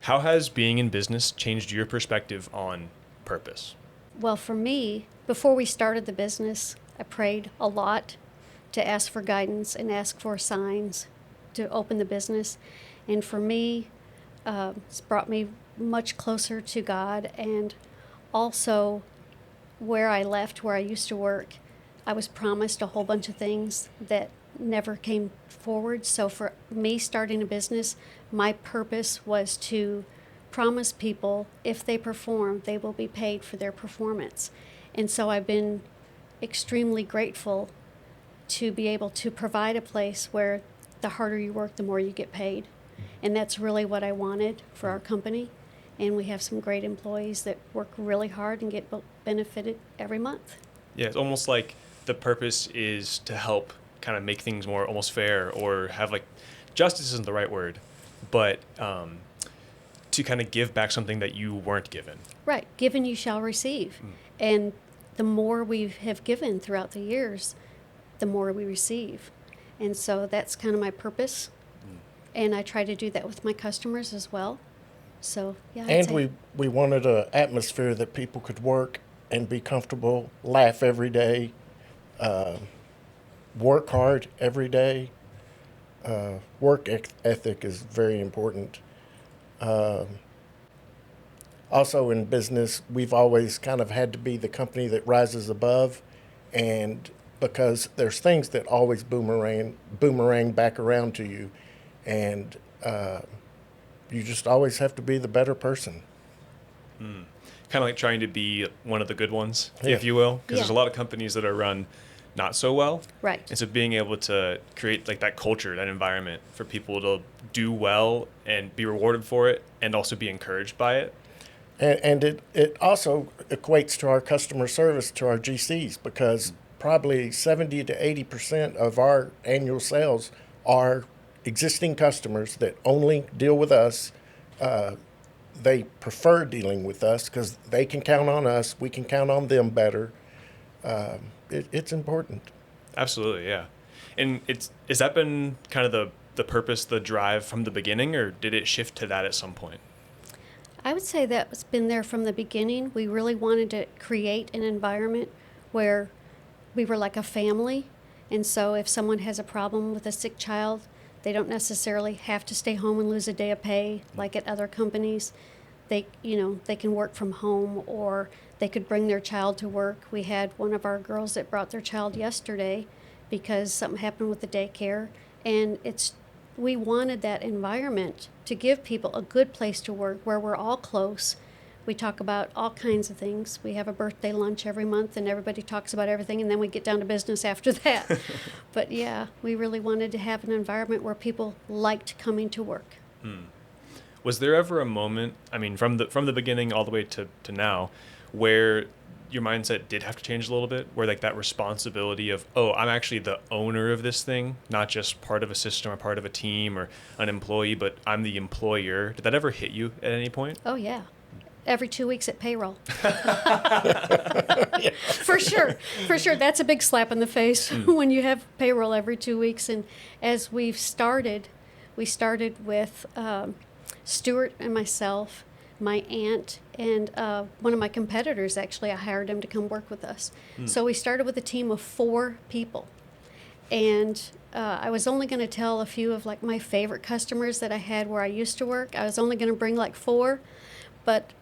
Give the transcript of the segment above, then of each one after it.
How has being in business changed your perspective on purpose? Well, for me, before we started the business, I prayed a lot to ask for guidance and ask for signs to open the business. And for me, it's brought me much closer to God. And also, where I left, where I used to work, I was promised a whole bunch of things that never came forward. So for me starting a business, my purpose was to promise people if they perform, they will be paid for their performance. And so I've been extremely grateful to be able to provide a place where the harder you work, the more you get paid. And that's really what I wanted for our company. And we have some great employees that work really hard and get benefited every month. Yeah, it's almost like the purpose is to help kind of make things more almost fair, or have like, justice isn't the right word, but to kind of give back something that you weren't given. Right. Given you shall receive. And the more we have given throughout the years, the more we receive. And so that's kind of my purpose. And I try to do that with my customers as well. So, yeah. And we wanted an atmosphere that people could work and be comfortable, laugh every day, work hard every day. Work ethic is very important. Also in business, we've always kind of had to be the company that rises above, and because there's things that always boomerang back around to you, and you just always have to be the better person. Kind of like trying to be one of the good ones, Yeah. if you will, because Yeah. there's a lot of companies that are run not so well. Right. And so being able to create like that culture, that environment for people to do well and be rewarded for it, and also be encouraged by it. And it also equates to our customer service, to our GCs, because probably 70 to 80% of our annual sales are existing customers that only deal with us. They prefer dealing with us because they can count on us. We can count on them better. It's important. Absolutely, yeah. And has that been kind of the purpose, the drive from the beginning, or did it shift to that at some point? I would say that's been there from the beginning. We really wanted to create an environment where we were like a family. And so if someone has a problem with a sick child, they don't necessarily have to stay home and lose a day of pay like at other companies. They can work from home, or they could bring their child to work. We had one of our girls that brought their child yesterday because something happened with the daycare. And we wanted that environment to give people a good place to work where we're all close. We talk about all kinds of things. We have a birthday lunch every month, and everybody talks about everything, and then we get down to business after that. But yeah, we really wanted to have an environment where people liked coming to work. Was there ever a moment, I mean, from the beginning all the way to now, where your mindset did have to change a little bit, where like that responsibility of, oh, I'm actually the owner of this thing, not just part of a system or part of a team or an employee, but I'm the employer? Did that ever hit you at any point? Oh, yeah. Every 2 weeks at payroll. For sure. That's a big slap in the face when you have payroll every 2 weeks. And as we started with Stewart and myself, my aunt, and one of my competitors. Actually, I hired him to come work with us. So we started with a team of 4 people. And I was only going to tell a few of like my favorite customers that I had where I used to work. I was only going to bring like 4. But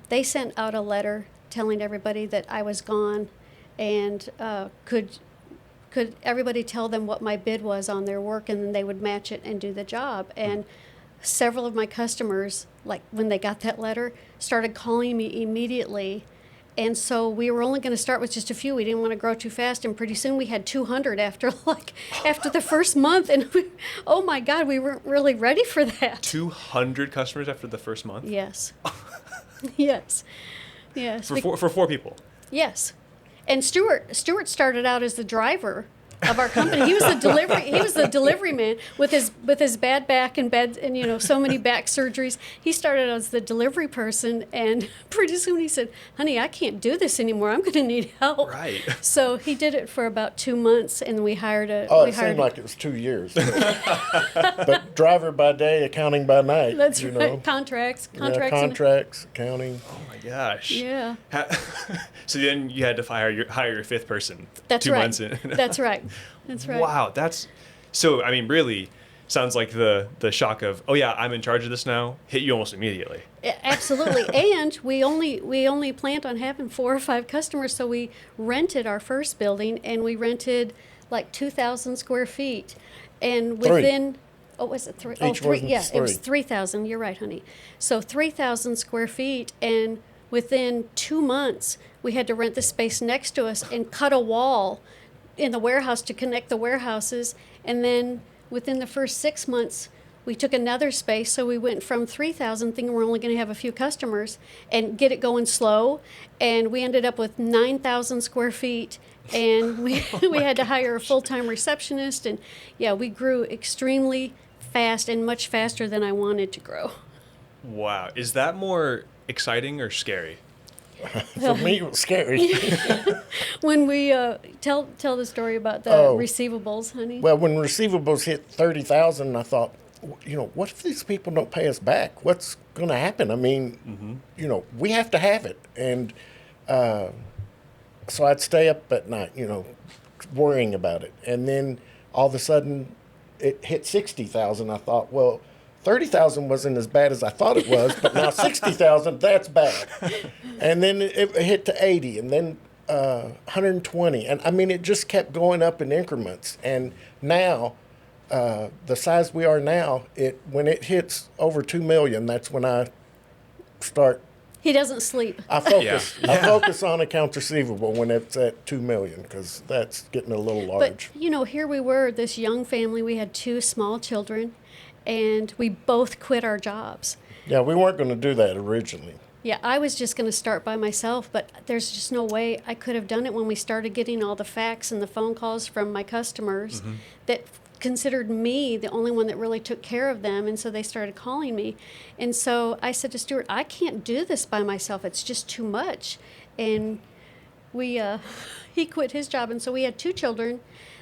they sent out a letter telling everybody that I was gone, and could everybody tell them what my bid was on their work, and then they would match it and do the job. And several of my customers, like when they got that letter, started calling me immediately. And so we were only going to start with just a few. We didn't want to grow too fast, and pretty soon we had 200 after the first month. And oh my God, we weren't really ready for that. 200 customers after the first month? Yes. Yes. For 4 people? Yes. And Stewart started out as the driver of our company. He was the delivery man with his bad back and so many back surgeries. He started as the delivery person, and pretty soon he said, "Honey, I can't do this anymore. I'm going to need help." Right. So he did it for about 2 months, and we hired a. It seemed like it was 2 years. But driver by day, accounting by night. That's you right. know. Contracts, accounting. Oh my gosh. Yeah. So then you had to hire your fifth person. That's 2 right. months in. That's right. That's right. Wow, that's so. I mean, really, sounds like the shock of, oh yeah, I'm in charge of this now, hit you almost immediately. Absolutely. And we only planned on having 4 or 5 customers, so we rented our first building, and we rented like 2,000 square feet, and within. Oh, was it 3? Each 3. was Yeah, 3. it was 3,000. You're right, honey. So 3,000 square feet, and within 2 months, we had to rent the space next to us and cut a wall in the warehouse to connect the warehouses. And then within the first 6 months, we took another space. So we went from 3,000, thinking we're only going to have a few customers, and get it going slow. And we ended up with 9,000 square feet. And we had to hire a full-time receptionist. And yeah, we grew extremely fast and much faster than I wanted to grow. Wow, is that more exciting or scary? For me, it was scary. When we tell the story about the receivables, honey. Well, when receivables hit 30,000, I thought, what if these people don't pay us back? What's going to happen? I mean, we have to have it. And so I'd stay up at night, worrying about it. And then all of a sudden, it hit 60,000. I thought, well, 30,000 wasn't as bad as I thought it was, but now 60,000, that's bad. And then it hit to 80, and then 120. And I mean, it just kept going up in increments. And now, the size we are now, when it hits over 2 million, that's when I start. He doesn't sleep. I focus. Yeah. I focus on accounts receivable when it's at 2 million, because that's getting a little large. But here we were, this young family. We had 2 small children, and we both quit our jobs. Yeah, we weren't going to do that originally. Yeah, I was just going to start by myself, but there's just no way I could have done it when we started getting all the fax and the phone calls from my customers that considered me the only one that really took care of them, and so they started calling me. And so I said to Stewart, I can't do this by myself. It's just too much. And he quit his job, and so we had 2 children.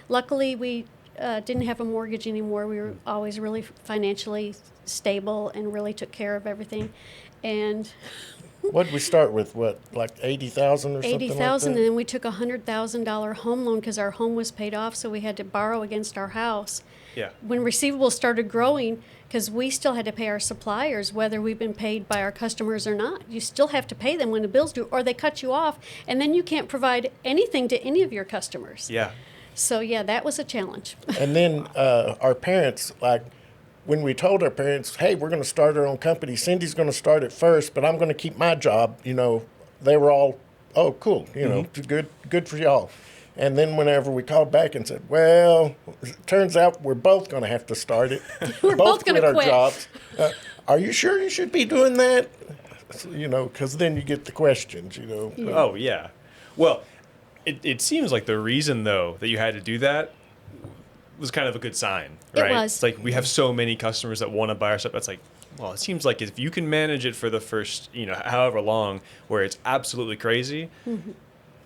Luckily, we didn't have a mortgage anymore. We were always really financially stable and really took care of everything. And what did we start with? Like 80,000 or something like that? 80,000, and then we took a $100,000 home loan because our home was paid off, so we had to borrow against our house. Yeah. When receivables started growing, because we still had to pay our suppliers, whether we've been paid by our customers or not. You still have to pay them when the bill's due, or they cut you off, and then you can't provide anything to any of your customers. Yeah. So yeah, that was a challenge. And then our parents, when we told our parents, hey, we're going to start our own company, Cindy's going to start it first, but I'm going to keep my job, they were all, oh, cool, good for y'all. And then whenever we called back and said, well, it turns out we're both going to have to start it. We're both going to quit our jobs. Are you sure you should be doing that? Because then you get the questions, Yeah. Oh, yeah. Well, it seems like the reason, though, that you had to do that was kind of a good sign, right? It was. It's like we have so many customers that want to buy our stuff. That's like, well, it seems like if you can manage it for the first, however long, where it's absolutely crazy, it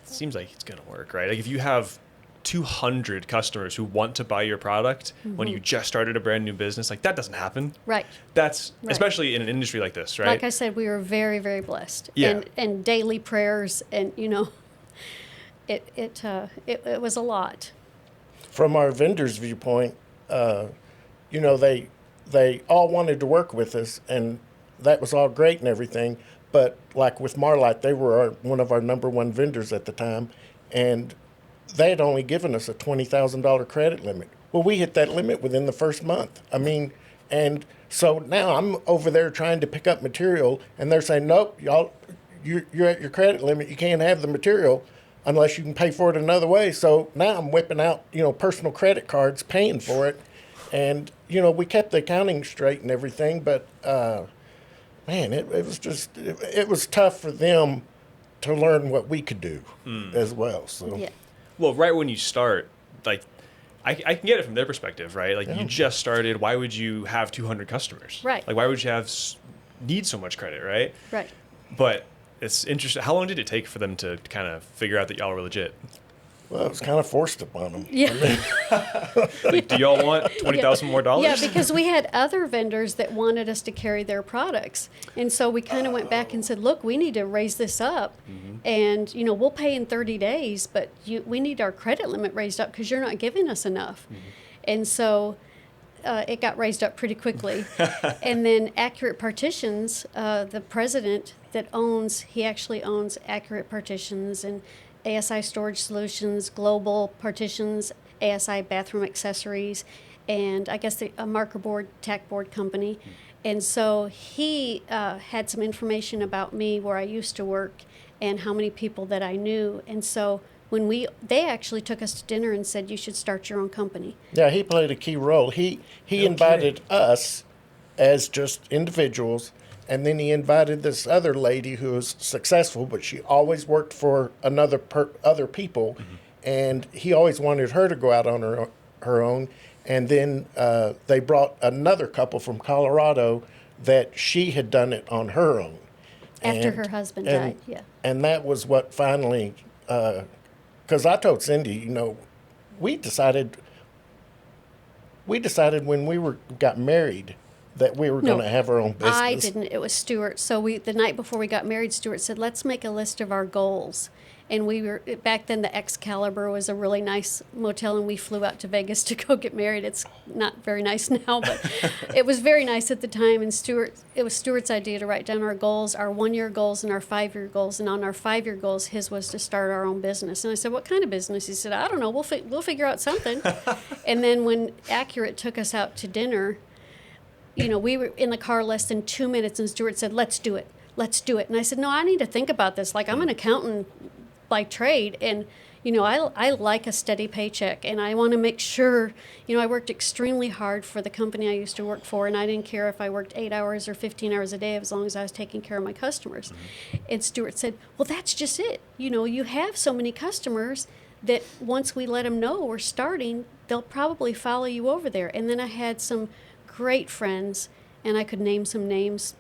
seems like it's going to work, right? Like if you have 200 customers who want to buy your product when you just started a brand new business, like that doesn't happen. Right. That's Right. Especially in an industry like this, right? Like I said, we were very, very blessed. Yeah. And daily prayers, and it was a lot. From our vendors' viewpoint, they all wanted to work with us, and that was all great and everything. But like with Marlite, they were one of our number 1 vendors at the time, and they had only given us a $20,000 credit limit. Well, we hit that limit within the first month. I mean, and so now I'm over there trying to pick up material, and they're saying, nope, y'all, you're at your credit limit. You can't have the material unless you can pay for it another way. So now I'm whipping out, personal credit cards, paying for it. And, we kept the accounting straight and everything, but, man, it was tough for them to learn what we could do as well. So. Yeah. Well, right when you start, like I can get it from their perspective, right? Like, you just started. Why would you have 200 customers? Right. Like, why would you need so much credit, right? Right. But it's interesting. How long did it take for them to kind of figure out that y'all were legit? Well, it was kind of forced upon them. Yeah. Like, do y'all want $20,000 more dollars? Yeah, because we had other vendors that wanted us to carry their products. And so we kind of went back and said, look, we need to raise this up. And, we'll pay in 30 days, but we need our credit limit raised up because you're not giving us enough. And so it got raised up pretty quickly. And then Accurate Partitions, the president he actually owns Accurate Partitions and ASI Storage Solutions, Global Partitions, ASI Bathroom Accessories, and I guess a marker board, tack board company. And so he had some information about me, where I used to work, and how many people that I knew. And so they actually took us to dinner and said, you should start your own company. Yeah, he played a key role. He invited us as just individuals, and then he invited this other lady who was successful, but she always worked for other people, and he always wanted her to go out on her own. And then they brought another couple from Colorado that she had done it on her own. After her husband died, yeah. And that was what finally, because I told Cindy, we decided when we got married that we were going to have our own business. I didn't. It was Stewart. So the night before we got married, Stewart said, let's make a list of our goals. And back then the Excalibur was a really nice motel, and we flew out to Vegas to go get married. It's not very nice now, but it was very nice at the time. And it was Stewart's idea to write down our goals, our 1-year goals and our 5-year goals. And on our 5-year goals, his was to start our own business. And I said, what kind of business? He said, I don't know. We'll figure out something. And then when Accurate took us out to dinner, we were in the car less than 2 minutes, and Stewart said, let's do it. Let's do it. And I said, no, I need to think about this. Like, I'm an accountant by trade, and, I like a steady paycheck, and I want to make sure, I worked extremely hard for the company I used to work for, and I didn't care if I worked 8 hours or 15 hours a day as long as I was taking care of my customers. And Stewart said, well, that's just it. You have so many customers that once we let them know we're starting, they'll probably follow you over there. And then I had some great friends, and I could name some names,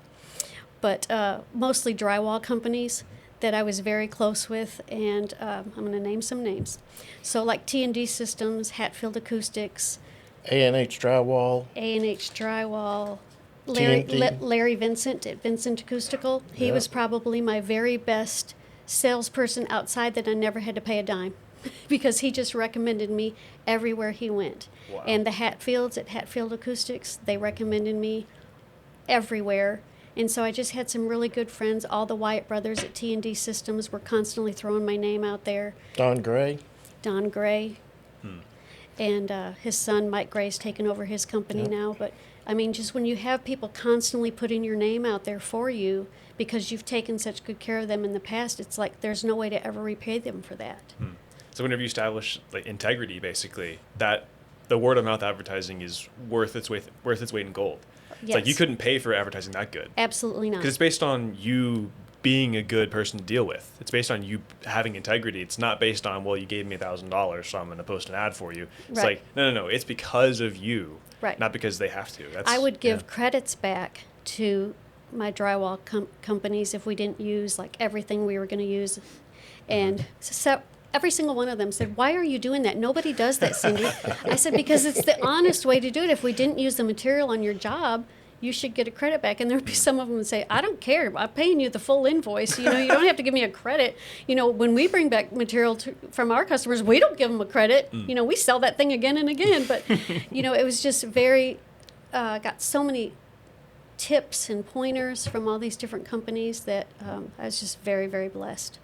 but mostly drywall companies that I was very close with, and I'm going to name some names. So like T&D Systems, Hatfield Acoustics, A&H Drywall, Larry Vincent at Vincent Acoustical. He was probably my very best salesperson outside that I never had to pay a dime because he just recommended me everywhere he went. Wow. And the Hatfields at Hatfield Acoustics, they recommended me everywhere. And so I just had some really good friends. All the Wyatt brothers at T&D Systems were constantly throwing my name out there. Don Gray. And his son, Mike Gray's taken over his company now. But, just when you have people constantly putting your name out there for you because you've taken such good care of them in the past, it's like there's no way to ever repay them for that. So whenever you establish integrity, basically, that the word of mouth advertising is worth its weight in gold. It's like you couldn't pay for advertising that good. Absolutely not. Because it's based on you being a good person to deal with. It's based on you having integrity. It's not based on, well, you gave me $1,000, so I'm going to post an ad for you. It's like, no. It's because of you, not because they have to. I would give credits back to my drywall companies if we didn't use everything we were going to use. And so every single one of them said, why are you doing that? Nobody does that, Cindy. I said, because it's the honest way to do it. If we didn't use the material on your job, you should get a credit back. And there'd be some of them that say, I don't care. I'm paying you the full invoice. You don't have to give me a credit. When we bring back material from our customers, we don't give them a credit. We sell that thing again and again. But, it was just very, got so many tips and pointers from all these different companies that I was just very, very blessed.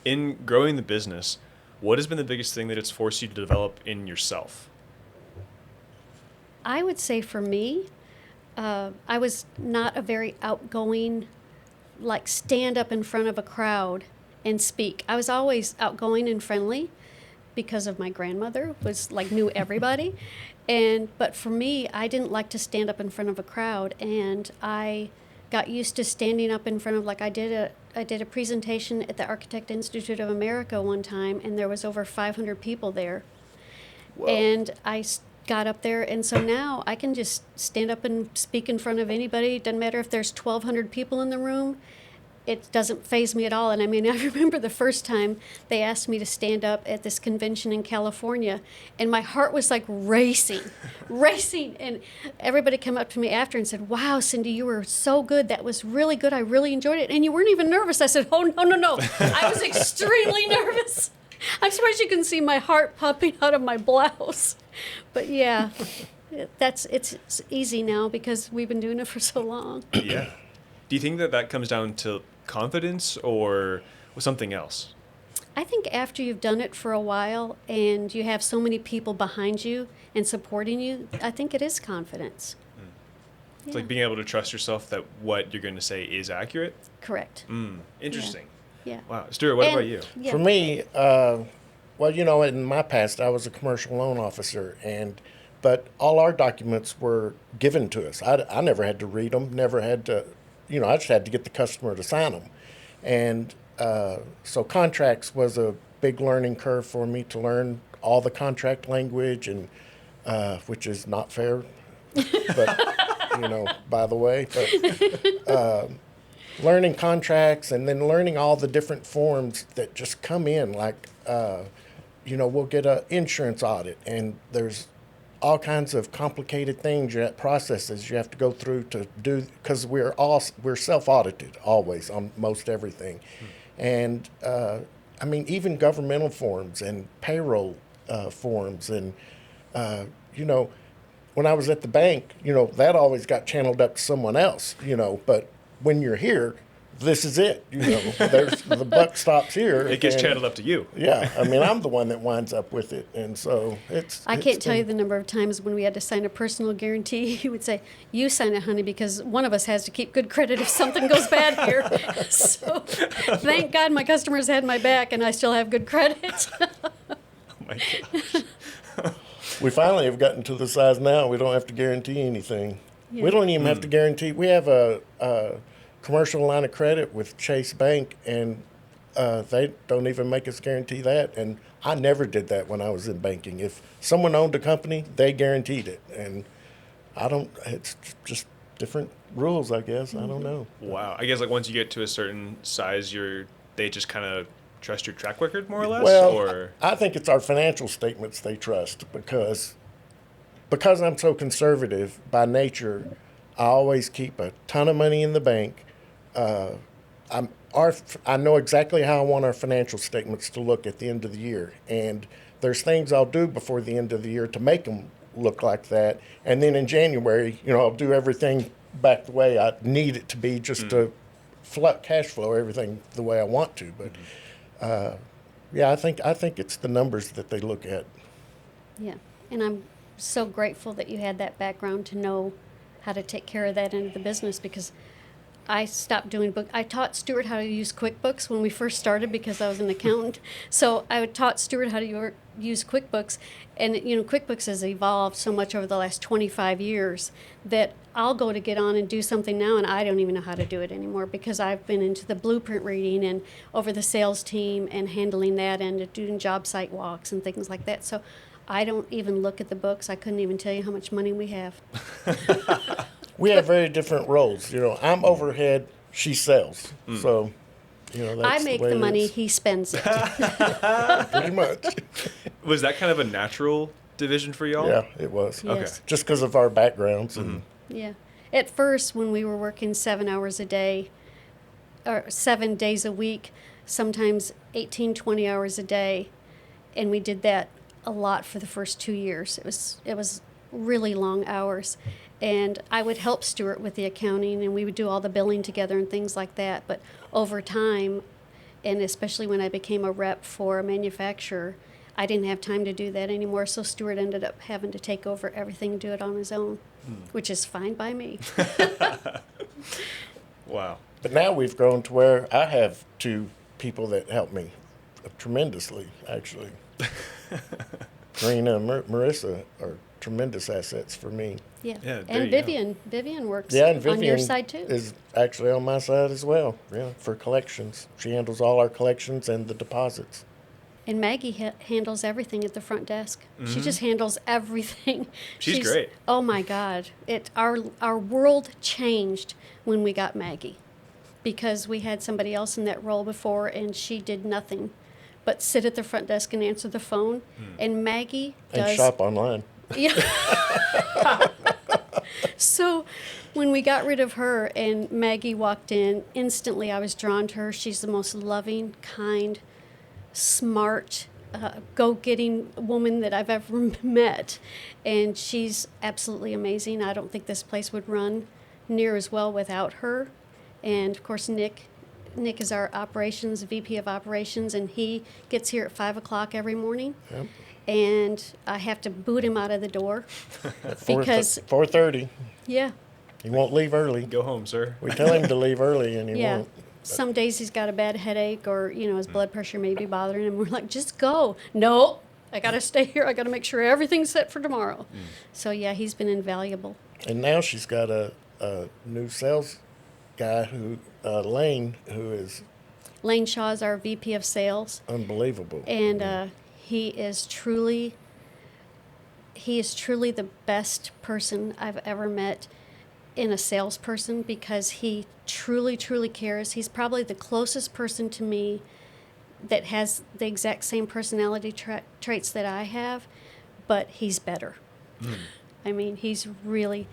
In growing the business, what has been the biggest thing that it's forced you to develop in yourself? I would say for me, I was not a very outgoing, stand up in front of a crowd and speak. I was always outgoing and friendly because of my grandmother, knew everybody. But for me, I didn't like to stand up in front of a crowd, and I got used to standing up in front of, I did a presentation at the Architect Institute of America one time, and there was over 500 people there. Whoa. And got up there, and so now I can just stand up and speak in front of anybody. It doesn't matter if there's 1,200 people in the room. It doesn't faze me at all. And I mean, I remember the first time they asked me to stand up at this convention in California, and my heart was like racing, racing. And everybody came up to me after and said, "Wow, Cindy, you were so good. That was really good. I really enjoyed it. And you weren't even nervous." I said, "Oh, no, no, no. I was extremely nervous. I'm surprised you can see my heart popping out of my blouse." But yeah, it's easy now because we've been doing it for so long. Yeah. Do you think that comes down to confidence or something else? I think after you've done it for a while and you have so many people behind you and supporting you, I think it is confidence. It's like being able to trust yourself that what you're going to say is accurate? Correct. Interesting. Yeah. Wow. Stuart, what about you? Yeah. For me, well, you know, in my past, I was a commercial loan officer, but all our documents were given to us. I never had to read them, never had to, you know, I just had to get the customer to sign them. And so contracts was a big learning curve for me to learn all the contract language, and which is not fair, but, you know, by the way. But learning contracts and then learning all the different forms that just come in, like, you know, we'll get an insurance audit, and there's all kinds of complicated things, processes you have to go through to do, because we're self-audited always on most everything. And I mean, even governmental forms and payroll forms, and you know, when I was at the bank, you know, that always got channeled up to someone else, you know, but when you're here, this is it, you know, the buck stops here. It gets channeled up to you. Yeah, I mean, I'm the one that winds up with it, and so I can't tell you the number of times when we had to sign a personal guarantee. He would say, "You sign it, honey, because one of us has to keep good credit if something goes bad here." So thank God my customers had my back, and I still have good credit. Oh my gosh. We finally have gotten to the size now we don't have to guarantee anything. Yeah. We don't even have to guarantee. We have a commercial line of credit with Chase Bank, and they don't even make us guarantee that. And I never did that when I was in banking. If someone owned a company, they guaranteed it, and I don't. It's just different rules, I guess. I don't know. Wow. I guess like once you get to a certain size, they just kind of trust your track record more or less? Well, or? I think it's our financial statements they trust, because I'm so conservative by nature. I always keep a ton of money in the bank. I know exactly how I want our financial statements to look at the end of the year, and there's things I'll do before the end of the year to make them look like that. And then in January, you know, I'll do everything back the way I need it to be, just to cash flow everything the way I want to. But yeah, I think it's the numbers that they look at. Yeah, and I'm so grateful that you had that background to know how to take care of that end of the business, because I stopped doing I taught Stewart how to use QuickBooks when we first started, because I was an accountant. So I taught Stewart how to use QuickBooks, and you know, QuickBooks has evolved so much over the last 25 years that I'll go to get on and do something now, and I don't even know how to do it anymore, because I've been into the blueprint reading and over the sales team and handling that and doing job site walks and things like that. So I don't even look at the books. I couldn't even tell you how much money we have. We have very different roles. You know, I'm overhead, she sells. So, you know, that's I make the, way the it money, is. he spends it. Pretty much. Was that kind of a natural division for y'all? Yeah, it was. Yes. Okay. Just because of our backgrounds. And Yeah. At first, when we were working 7 hours a day, or 7 days a week, sometimes 18, 20 hours a day, and we did that a lot for the first 2 years. It was really long hours. And I would help Stewart with the accounting, and we would do all the billing together and things like that. But over time, and especially when I became a rep for a manufacturer, I didn't have time to do that anymore. So Stewart ended up having to take over everything and do it on his own, which is fine by me. Wow. But now we've grown to where I have 2 people that help me tremendously, actually. Karina and Marissa are tremendous assets for me. Yeah. Yeah, there And you go. Vivian works Yeah, and on Vivian your side too. is actually on my side as well. Yeah, for collections. She handles all our collections and the deposits. And Maggie handles everything at the front desk. She just handles everything. She's great. Oh my God! Our world changed when we got Maggie, because we had somebody else in that role before, and she did nothing but sit at the front desk and answer the phone. And Maggie does. And shop online. Yeah. So when we got rid of her and Maggie walked in, instantly I was drawn to her. She's the most loving, kind, smart, go-getting woman that I've ever met. And she's absolutely amazing. I don't think this place would run near as well without her. And of course, Nick is our VP of operations, and he gets here at 5 o'clock every morning. Yep. And I have to boot him out of the door because 4:30. yeah, He won't leave early. Go home, sir. We tell him to leave early, and he yeah. won't. Some days he's got a bad headache, or his blood pressure may be bothering him. We're like, just go. No, I got to stay here. I got to make sure everything's set for tomorrow. So yeah, he's been invaluable. And now she's got a new sales guy Lane, who is Lane Shaw is our VP of sales, unbelievable. and he is truly the best person I've ever met in a salesperson, because he truly, truly cares. He's probably the closest person to me that has the exact same personality traits that I have, but he's better. I mean, he's really,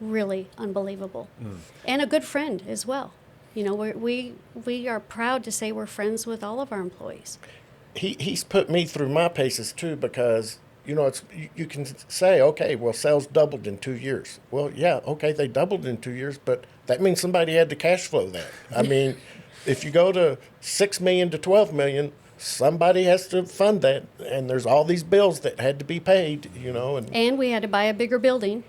really unbelievable. And a good friend as well. We are proud to say we're friends with all of our employees. He's put me through my paces too, because you can say, okay, well, sales doubled in 2 years. Well, yeah, okay, they doubled in 2 years, but that means somebody had to cash flow that. I mean, if you go to 6 million to 12 million, somebody has to fund that, and there's all these bills that had to be paid, And we had to buy a bigger building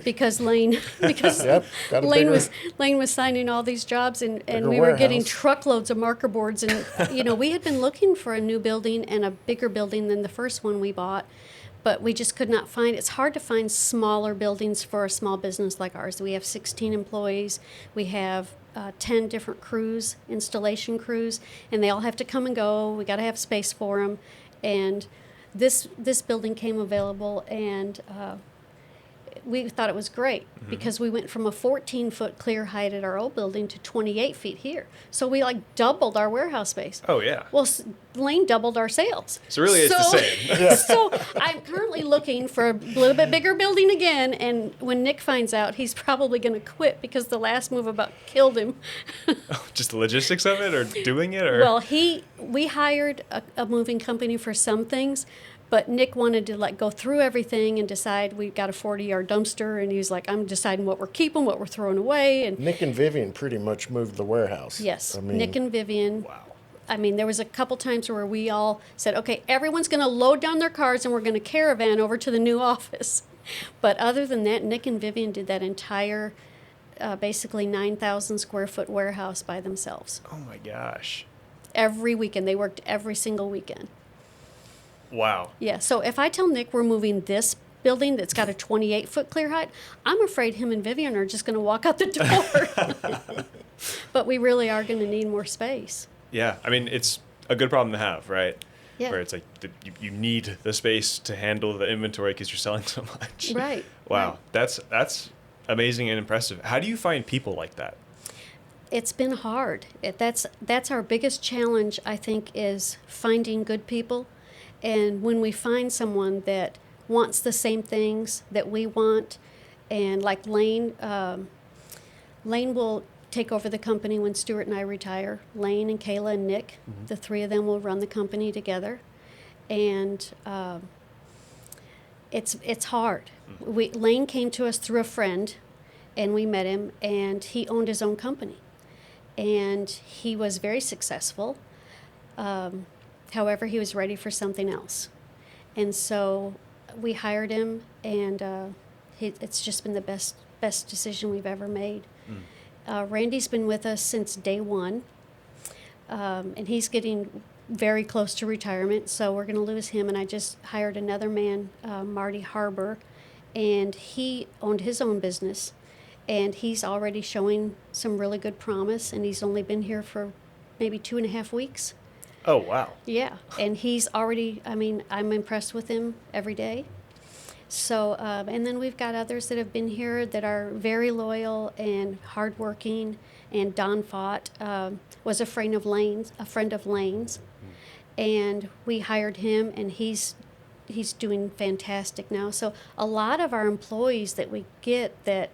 because Lane Yep, got a Lane bigger- was signing all these jobs, and Bigger we were getting warehouse. truckloads of marker boards, and we had been looking for a new building and a bigger building than the first one we bought, but we just could not find. It's hard to find smaller buildings for a small business like ours. We have 16 employees. We have 10 different crews, installation crews, and they all have to come and go. We got to have space for them. And this building came available, and we thought it was great because we went from a 14-foot clear height at our old building to 28 feet here. So we doubled our warehouse space. Oh, yeah. Well, Lane doubled our sales. So really it's the same. So I'm currently looking for a little bit bigger building again, and when Nick finds out, he's probably going to quit because the last move about killed him. Just the logistics of it, or doing it, or? Well, we hired a moving company for some things, but Nick wanted to go through everything and decide. We've got a 40-yard dumpster, and he's like, I'm deciding what we're keeping, what we're throwing away. And Nick and Vivian pretty much moved the warehouse. yes, I mean, Nick and Vivian. Wow. I mean, there was a couple times where we all said, okay, everyone's going to load down their cars and we're going to caravan over to the new office. But other than that, Nick and Vivian did that entire, basically 9,000 square foot warehouse by themselves. Oh my gosh. Every weekend. They worked every single weekend. Wow. Yeah. So if I tell Nick we're moving this building that's got a 28-foot clear height, I'm afraid him and Vivian are just going to walk out the door. But we really are going to need more space. Yeah. I mean, it's a good problem to have, right? Yeah. Where it's like you need the space to handle the inventory because you're selling so much. Right. Wow. That's amazing and impressive. How do you find people like that? It's been hard. That's our biggest challenge, I think, is finding good people. And when we find someone that wants the same things that we want, and like Lane will take over the company when Stewart and I retire. Lane and Kayla and Nick, the three of them will run the company together. And it's hard. Lane came to us through a friend, and we met him, and he owned his own company. And he was very successful. However, he was ready for something else. And so we hired him, and it's just been the best decision we've ever made. Randy's been with us since day one, and he's getting very close to retirement, so we're going to lose him. And I just hired another man, Marty Harbor, and he owned his own business, and he's already showing some really good promise, and he's only been here for maybe 2.5 weeks. Oh, wow. Yeah, and he's already, I mean, I'm impressed with him every day. So, and then we've got others that have been here that are very loyal and hardworking. And Don Fott was a friend of Lane's, and we hired him, and he's doing fantastic now. So a lot of our employees that we get that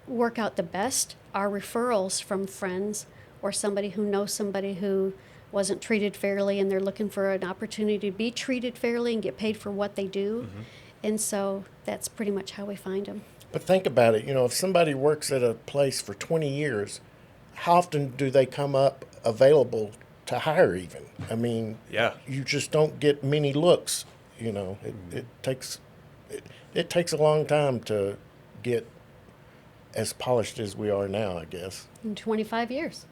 work out the best are referrals from friends or somebody who knows somebody who wasn't treated fairly, and they're looking for an opportunity to be treated fairly and get paid for what they do. And so that's pretty much how we find them. But think about it, if somebody works at a place for 20 years, how often do they come up available to hire even? I mean, Yeah. you just don't get many looks, It takes a long time to get as polished as we are now, I guess. In 25 years.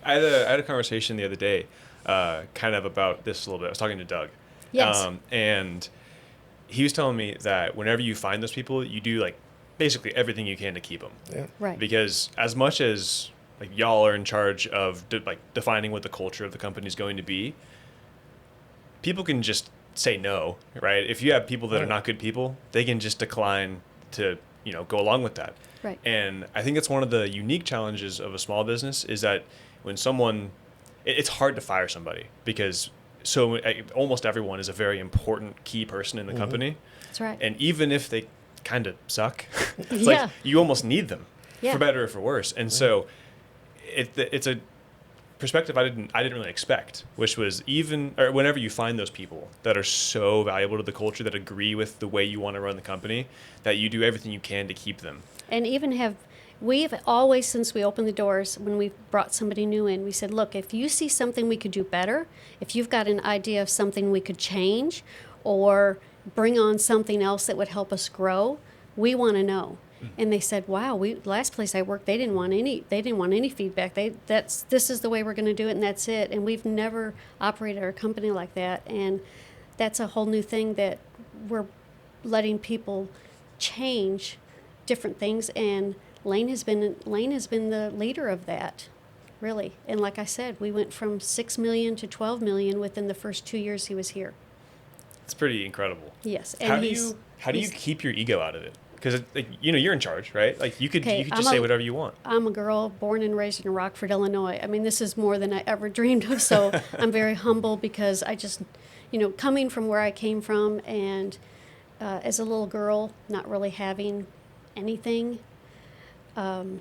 I had a conversation the other day, kind of about this a little bit. I was talking to Doug. Yes. And he was telling me that whenever you find those people, you do like basically everything you can to keep them. Yeah. Right. Because as much as like y'all are in charge of defining what the culture of the company is going to be, people can just say no, right? If you have people that are not good people, they can just decline to, go along with that. Right. And I think it's one of the unique challenges of a small business is that when it's hard to fire somebody because almost everyone is a very important key person in the company. That's right. And even if they kind of suck, it's Yeah. like you almost need them Yeah. for better or for worse. And so it's a perspective I didn't really expect, which was whenever you find those people that are so valuable to the culture, that agree with the way you want to run the company, that you do everything you can to keep them. And even we've always, since we opened the doors, when we brought somebody new in, we said, look, if you see something we could do better, if you've got an idea of something we could change or bring on something else that would help us grow, we want to know. And they said, wow, last place I worked, they didn't want any feedback. This is the way we're going to do it, and that's it. And we've never operated our company like that. And that's a whole new thing that we're letting people change different things, and Lane has been the leader of that, really. And like I said, we went from $6 million to $12 million within the first 2 years he was here. It's pretty incredible. Yes. How And do you keep your ego out of it? Because you're in charge, right? Like you could just say whatever you want. I'm a girl born and raised in Rockford, Illinois. I mean, this is more than I ever dreamed of. So I'm very humble because I just, coming from where I came from, and as a little girl, not really having anything, I'm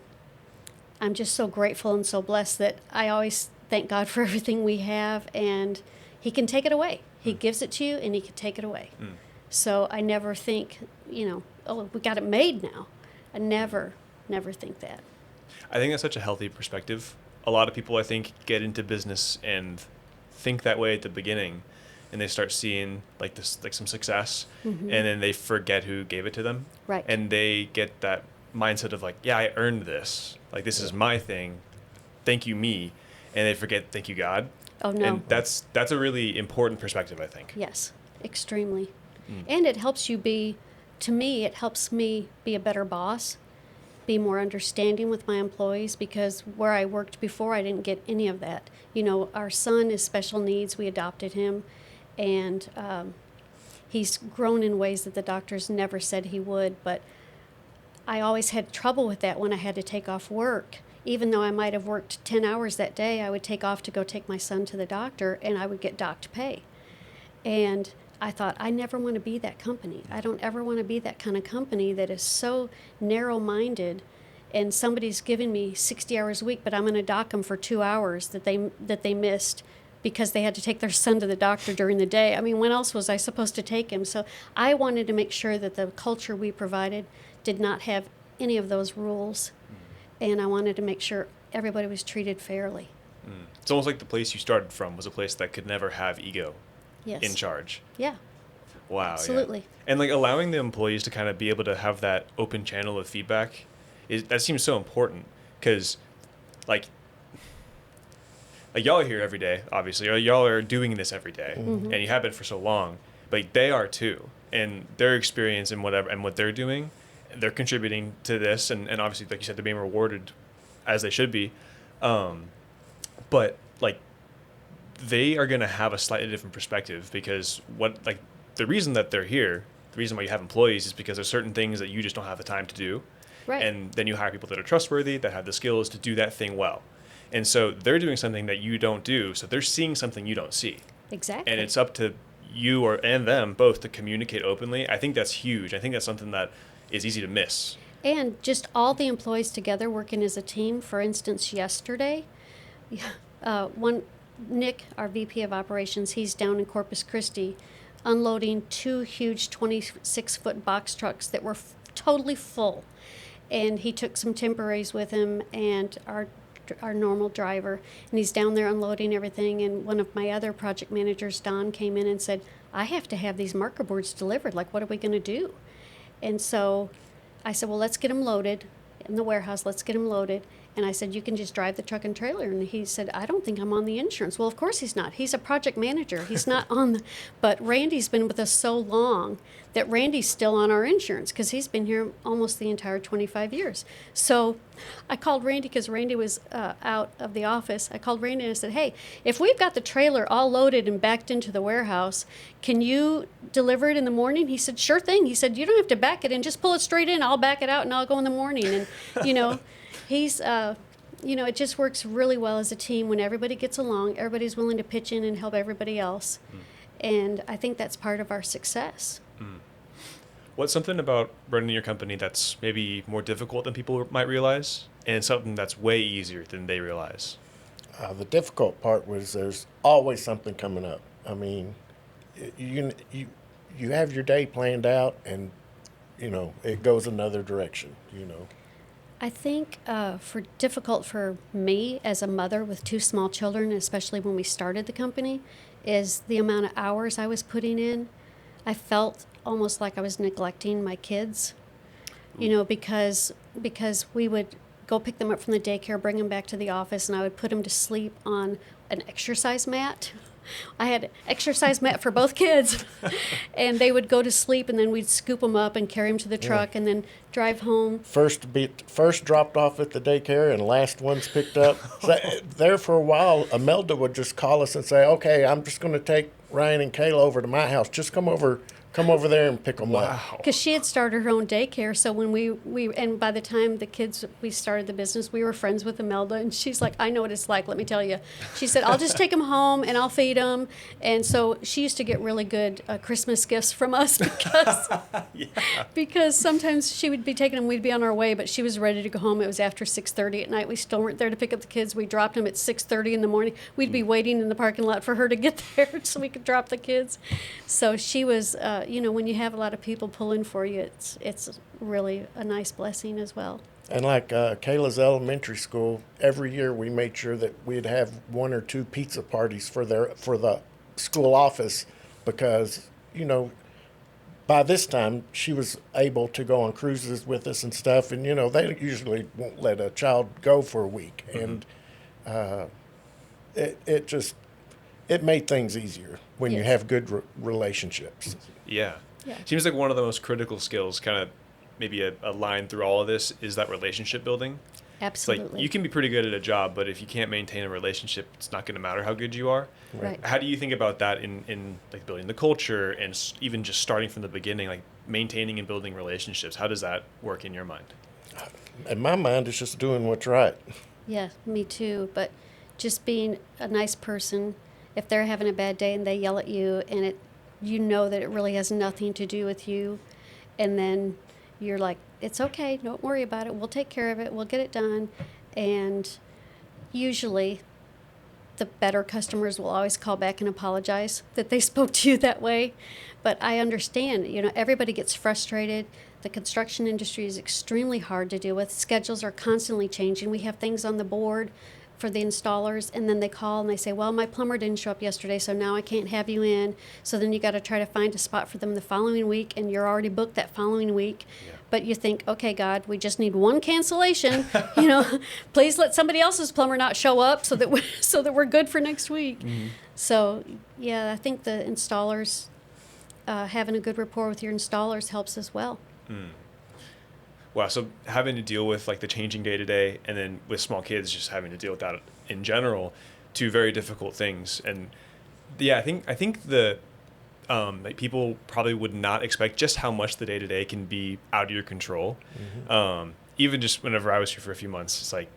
just so grateful and so blessed that I always thank God for everything we have, and He can take it away. He gives it to you, and He can take it away. So I never think, oh, we got it made now. I never think that. I think that's such a healthy perspective. A lot of people, I think, get into business and think that way at the beginning, and they start seeing like some success, and then they forget who gave it to them. Right. And they get that mindset of like, yeah, I earned this. Like, this is my thing. Thank you, me. And they forget, thank you, God. Oh, no. And that's a really important perspective, I think. Yes, extremely. And it helps it helps me be a better boss, be more understanding with my employees, because where I worked before, I didn't get any of that. Our son is special needs. We adopted him, and he's grown in ways that the doctors never said he would, but I always had trouble with that when I had to take off work. Even though I might have worked 10 hours that day, I would take off to go take my son to the doctor, and I would get docked pay. And I thought, I never want to be that company. I don't ever want to be that kind of company that is so narrow-minded, and somebody's giving me 60 hours a week, but I'm going to dock them for 2 hours that they missed because they had to take their son to the doctor during the day. I mean, when else was I supposed to take him? So I wanted to make sure that the culture we provided did not have any of those rules, and I wanted to make sure everybody was treated fairly. It's almost like the place you started from was a place that could never have ego. Yes. In charge. Yeah. Wow. Absolutely. Yeah. And like allowing the employees to kind of be able to have that open channel of feedback that seems so important, because like y'all are here every day, obviously, or y'all are doing this every day, and you have been for so long, but they are too, and their experience and what they're doing, they're contributing to this, and obviously, like you said, they're being rewarded as they should be, but like they are going to have a slightly different perspective, because the reason that they're here, the reason why you have employees is because there's certain things that you just don't have the time to do. Right. And then you hire people that are trustworthy, that have the skills to do that thing well. And so they're doing something that you don't do. So they're seeing something you don't see. Exactly. And it's up to you and them both to communicate openly. I think that's huge. I think that's something that is easy to miss. And just all the employees together working as a team. For instance, yesterday, Nick, our VP of Operations, he's down in Corpus Christi unloading 2 huge 26-foot box trucks that were totally full. And he took some temporaries with him and our normal driver, and he's down there unloading everything. And one of my other project managers, Don, came in and said, I have to have these marker boards delivered. Like, what are we going to do? And so I said, well, let's get them loaded in the warehouse. Let's get them loaded. And I said, you can just drive the truck and trailer. And he said, I don't think I'm on the insurance. Well, of course he's not. He's a project manager. He's not on the, but Randy's been with us so long that Randy's still on our insurance because he's been here almost the entire 25 years. So I called Randy because Randy was out of the office. I called Randy and I said, hey, if we've got the trailer all loaded and backed into the warehouse, can you deliver it in the morning? He said, sure thing. He said, you don't have to back it in. Just pull it straight in. I'll back it out and I'll go in the morning. And, he's, it just works really well as a team when everybody gets along, everybody's willing to pitch in and help everybody else. And I think that's part of our success. What's something about running your company that's maybe more difficult than people might realize, and something that's way easier than they realize? The difficult part was there's always something coming up. I mean, you have your day planned out, and it goes another direction. I think difficult for me as a mother with 2 small children, especially when we started the company, is the amount of hours I was putting in. I felt almost like I was neglecting my kids, because we would go pick them up from the daycare, bring them back to the office, and I would put them to sleep on an exercise mat. I had an exercise mat for both kids, and they would go to sleep, and then we'd scoop them up and carry them to the truck, and then drive home. First dropped off at the daycare, and last one's picked up. So, there for a while, Imelda would just call us and say, "Okay, I'm just going to take Ryan and Kayla over to my house. Just come over there and pick them up." Because she had started her own daycare, so when and by the time we started the business, we were friends with Imelda, and she's like, I know what it's like, let me tell you. She said, I'll just take them home and I'll feed them. And so she used to get really good Christmas gifts from us because sometimes she would be taking them, we'd be on our way, but she was ready to go home. It was after 6:30 at night. We still weren't there to pick up the kids. We dropped them at 6:30 in the morning. We'd be waiting in the parking lot for her to get there so we could drop the kids. So she was... when you have a lot of people pulling for you, it's really a nice blessing as well. And like Kayla's elementary school, every year we made sure that we'd have 1 or 2 pizza parties for the school office because, by this time she was able to go on cruises with us and stuff, and they usually won't let a child go for a week, and it made things easier when you have good relationships. Yeah. Seems like one of the most critical skills, kind of maybe a line through all of this, is that relationship building. Absolutely. It's like you can be pretty good at a job, but if you can't maintain a relationship, it's not going to matter how good you are. Right. How do you think about that in like building the culture and even just starting from the beginning, like maintaining and building relationships? How does that work in your mind? In my mind, it's just doing what's right. Yeah, me too. But just being a nice person. If they're having a bad day and they yell at you and that it really has nothing to do with you, and then you're like, it's okay, don't worry about it, we'll take care of it, we'll get it done. And usually the better customers will always call back and apologize that they spoke to you that way. But I understand, everybody gets frustrated. The construction industry is extremely hard to deal with. Schedules are constantly changing. We have things on the board for the installers, and then they call and they say, well, my plumber didn't show up yesterday, so now I can't have you in. So then you got to try to find a spot for them the following week, and you're already booked that following week. Yeah. But you think, okay, God, we just need one cancellation. Please let somebody else's plumber not show up so that we're good for next week. Mm-hmm. So yeah, I think the installers having a good rapport with your installers helps as well. Mm. Wow, so having to deal with like the changing day to day, and then with small kids, just having to deal with that in general, to very difficult things. And yeah, I think the like people probably would not expect just how much the day-to-day can be out of your control. Even just whenever I was here for a few months, it's like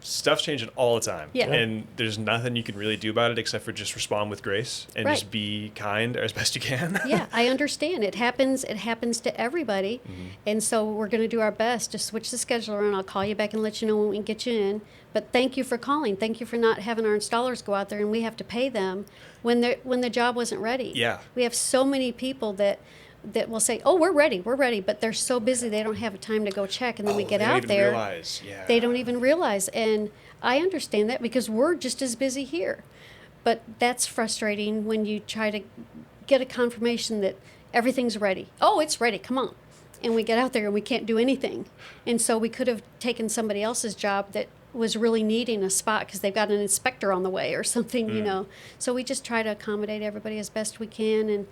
stuff's changing all the time. Yeah. And there's nothing you can really do about it except for just respond with grace and Right. just be kind as best you can. Yeah, I understand. It happens to everybody. And so we're going to do our best to switch the schedule around. I'll call you back and let you know when we can get you in. But thank you for calling. Thank you for not having our installers go out there and we have to pay them when the job wasn't ready. Yeah. We have so many people that will say, "Oh, we're ready, but they're so busy they don't have time to go check." And then we get They don't out even there, realize. Yeah. they don't even realize. And I understand that because we're just as busy here. But that's frustrating when you try to get a confirmation that everything's ready. Oh, it's ready. Come on. And we get out there and we can't do anything. And so we could have taken somebody else's job that was really needing a spot because they've got an inspector on the way or something, you know. So we just try to accommodate everybody as best we can.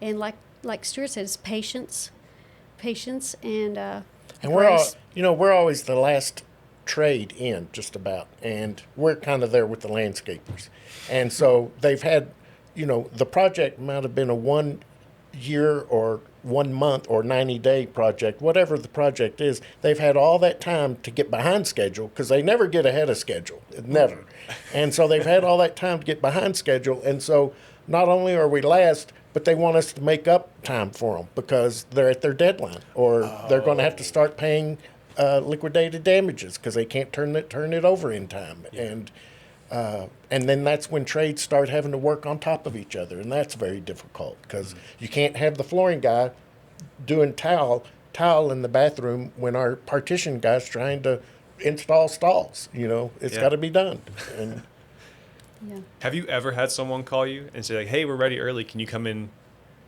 And like Stewart said, it's patience and And we're always the last trade in just about, and we're kind of there with the landscapers. And so they've had, the project might have been a 1 year or 1 month or 90-day project, whatever the project is. They've had all that time to get behind schedule because they never get ahead of schedule, never. And so they've had all that time to get behind schedule. And so not only are we last, but they want us to make up time for them because they're at their deadline, or they're going to have to start paying liquidated damages because they can't turn it over in time. And then that's when trades start having to work on top of each other, and that's very difficult because you can't have the flooring guy doing tile in the bathroom when our partition guy's trying to install stalls. It's got to be done. And yeah. Have you ever had someone call you and say like, "Hey, we're ready early. Can you come in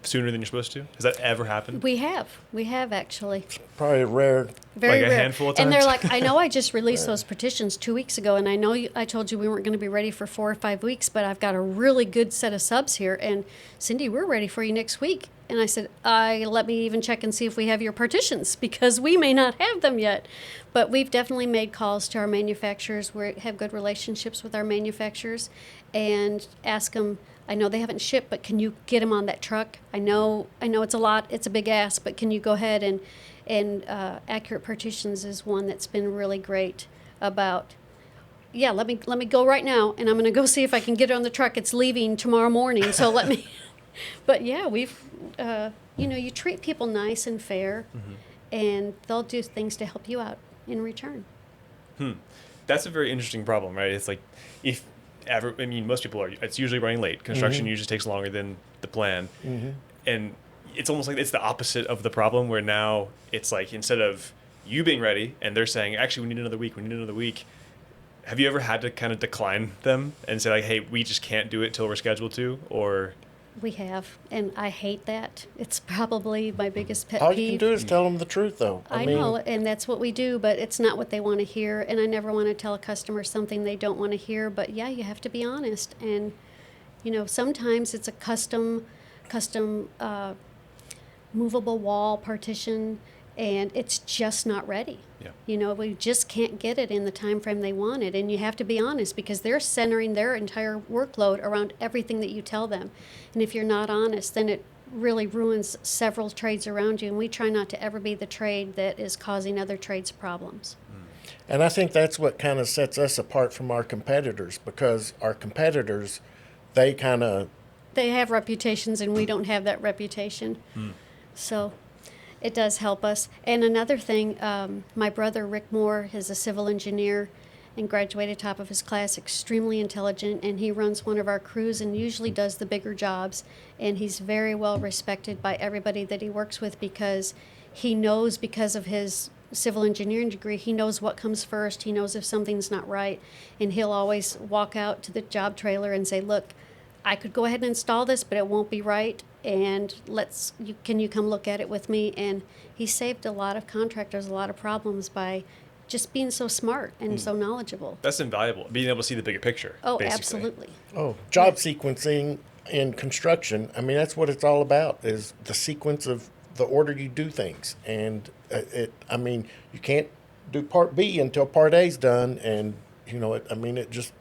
sooner than you're supposed to?" Has that ever happened? We have actually. probably rare. Very Like a rare. handful of And they're times? like, "I know I just released those petitions 2 weeks ago, and I know I told you we weren't going to be ready for 4 or 5 weeks, but I've got a really good set of subs here, and Cindy, we're ready for you next week." And I said, let me even check and see if we have your partitions because we may not have them yet. But we've definitely made calls to our manufacturers. We have good relationships with our manufacturers and ask them, I know they haven't shipped, but can you get them on that truck? I know it's a lot, it's a big ask, but can you go ahead and Accurate Partitions is one that's been really great about, yeah, let me go right now, and I'm going to go see if I can get it on the truck. It's leaving tomorrow morning, so let me. But yeah, we've, you treat people nice and fair, and they'll do things to help you out in return. That's a very interesting problem, right? It's like most people it's usually running late. Construction usually takes longer than the plan. And it's almost like it's the opposite of the problem where now it's like instead of you being ready and they're saying, actually, we need another week. Have you ever had to kind of decline them and say like, hey, we just can't do it till we're scheduled to, or? We have, and I hate that. It's probably my biggest pet All peeve. you can do is tell them the truth, though. I know, and that's what we do, but it's not what they want to hear, and I never want to tell a customer something they don't want to hear, but yeah, you have to be honest, and, sometimes it's a custom movable wall partition, and it's just not ready. Yeah. We just can't get it in the time frame they wanted, and you have to be honest because they're centering their entire workload around everything that you tell them. And if you're not honest, then it really ruins several trades around you, and we try not to ever be the trade that is causing other trades problems. And I think that's what kind of sets us apart from our competitors, because our competitors, they have reputations, and we don't have that reputation. So it does help us. And another thing, my brother, Rick Moore, is a civil engineer and graduated top of his class, extremely intelligent, and he runs one of our crews and usually does the bigger jobs. And he's very well respected by everybody that he works with because he knows, because of his civil engineering degree, he knows what comes first. He knows if something's not right. And he'll always walk out to the job trailer and say, look, I could go ahead and install this, but it won't be right. And can you come look at it with me? And he saved a lot of contractors a lot of problems by just being so smart and so knowledgeable. That's invaluable, being able to see the bigger picture. Oh, basically. absolutely. job sequencing in construction, that's what it's all about, is the sequence of the order you do things. And you can't do part B until part A's done, and it just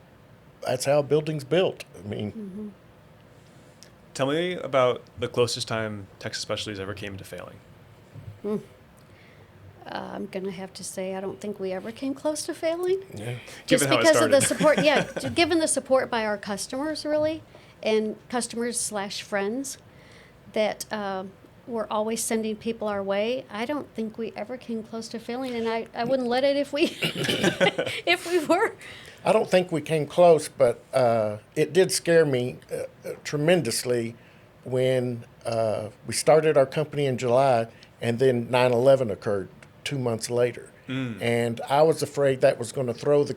that's how a building's built. I mean, Tell me about the closest time Texas Specialties ever came to failing. I'm going to have to say I don't think we ever came close to failing. yeah. Just Given how it because of the started. support, yeah, given the support by our customers, really, and customers/friends that were always sending people our way, I don't think we ever came close to failing, and I wouldn't let it if we if we were. I don't think we came close, but it did scare me tremendously when we started our company in July, and then 9/11 occurred 2 months later. And I was afraid that was going to throw the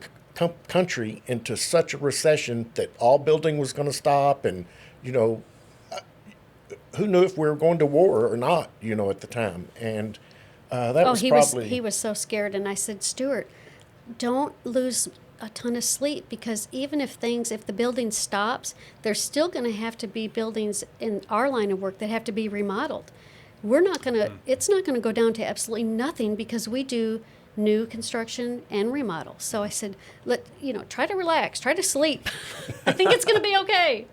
country into such a recession that all building was going to stop, and, you know, who knew if we were going to war or not, you know, at the time. And that was probably... he was so scared, and I said, Stewart, don't lose a ton of sleep, because even if the building stops, there's still going to have to be buildings in our line of work that have to be remodeled. We're not going to, it's not going to go down to absolutely nothing, because we do new construction and remodel. So I said, try to relax, try to sleep. I think it's going to be okay.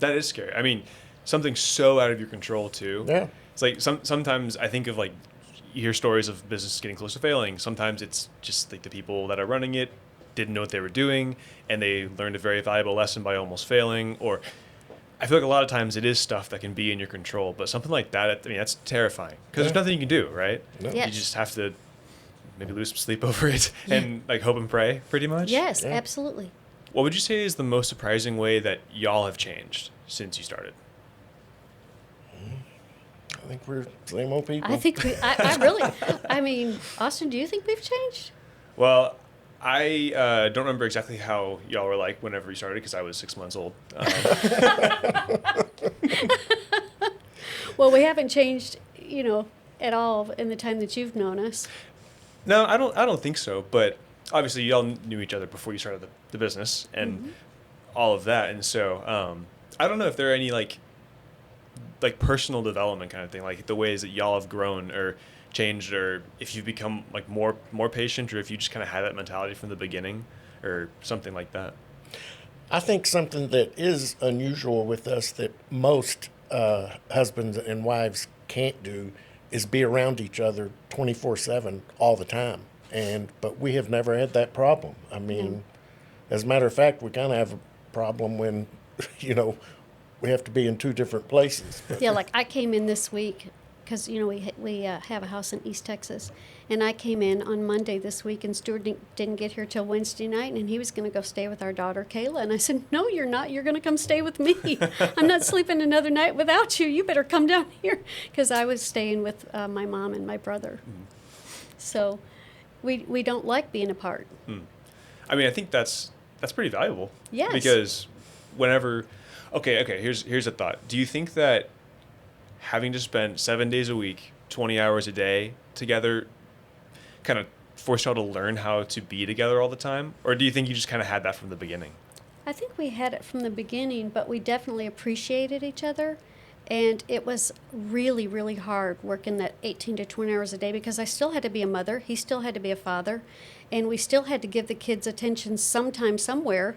That is scary. I mean, something so out of your control too. Yeah. It's like sometimes I think of, like, you hear stories of businesses getting close to failing. Sometimes it's just like the people that are running it didn't know what they were doing, and they learned a very valuable lesson by almost failing. Or I feel like a lot of times it is stuff that can be in your control, but something like that, I mean, that's terrifying, because there's nothing you can do, right? No. Yes. You just have to maybe lose some sleep over it and like hope and pray, pretty much. Yes, Yeah. absolutely. What would you say is the most surprising way that y'all have changed since you started? I think we're the same old people. I think I really, I mean, Austin, do you think we've changed? Well, I don't remember exactly how y'all were like whenever you started, because I was 6 months old. Well, we haven't changed, at all in the time that you've known us. No, I don't think so. But obviously, y'all knew each other before you started the business and all of that. And so I don't know if there are any like personal development kind of thing, like the ways that y'all have grown or changed, or if you've become like more patient, or if you just kind of had that mentality from the beginning, or something like that. I think something that is unusual with us that most husbands and wives can't do is be around each other 24/7 all the time. But we have never had that problem. I mean, as a matter of fact, we kind of have a problem when, we have to be in two different places. But Yeah, like I came in this week because we have a house in East Texas, and I came in on Monday this week, and Stewart didn't get here till Wednesday night, and he was going to go stay with our daughter Kayla, and I said, no, you're not. You're going to come stay with me. I'm not sleeping another night without you. You better come down here, because I was staying with my mom and my brother. So we don't like being apart. I mean, I think that's pretty valuable. Yes. Because whenever, okay, here's a thought. Do you think that having to spend 7 days a week, 20 hours a day together, kind of forced y'all to learn how to be together all the time? Or do you think you just kind of had that from the beginning? I think we had it from the beginning, but we definitely appreciated each other. And it was really, really hard working that 18 to 20 hours a day, because I still had to be a mother. He still had to be a father. And we still had to give the kids attention sometime, somewhere.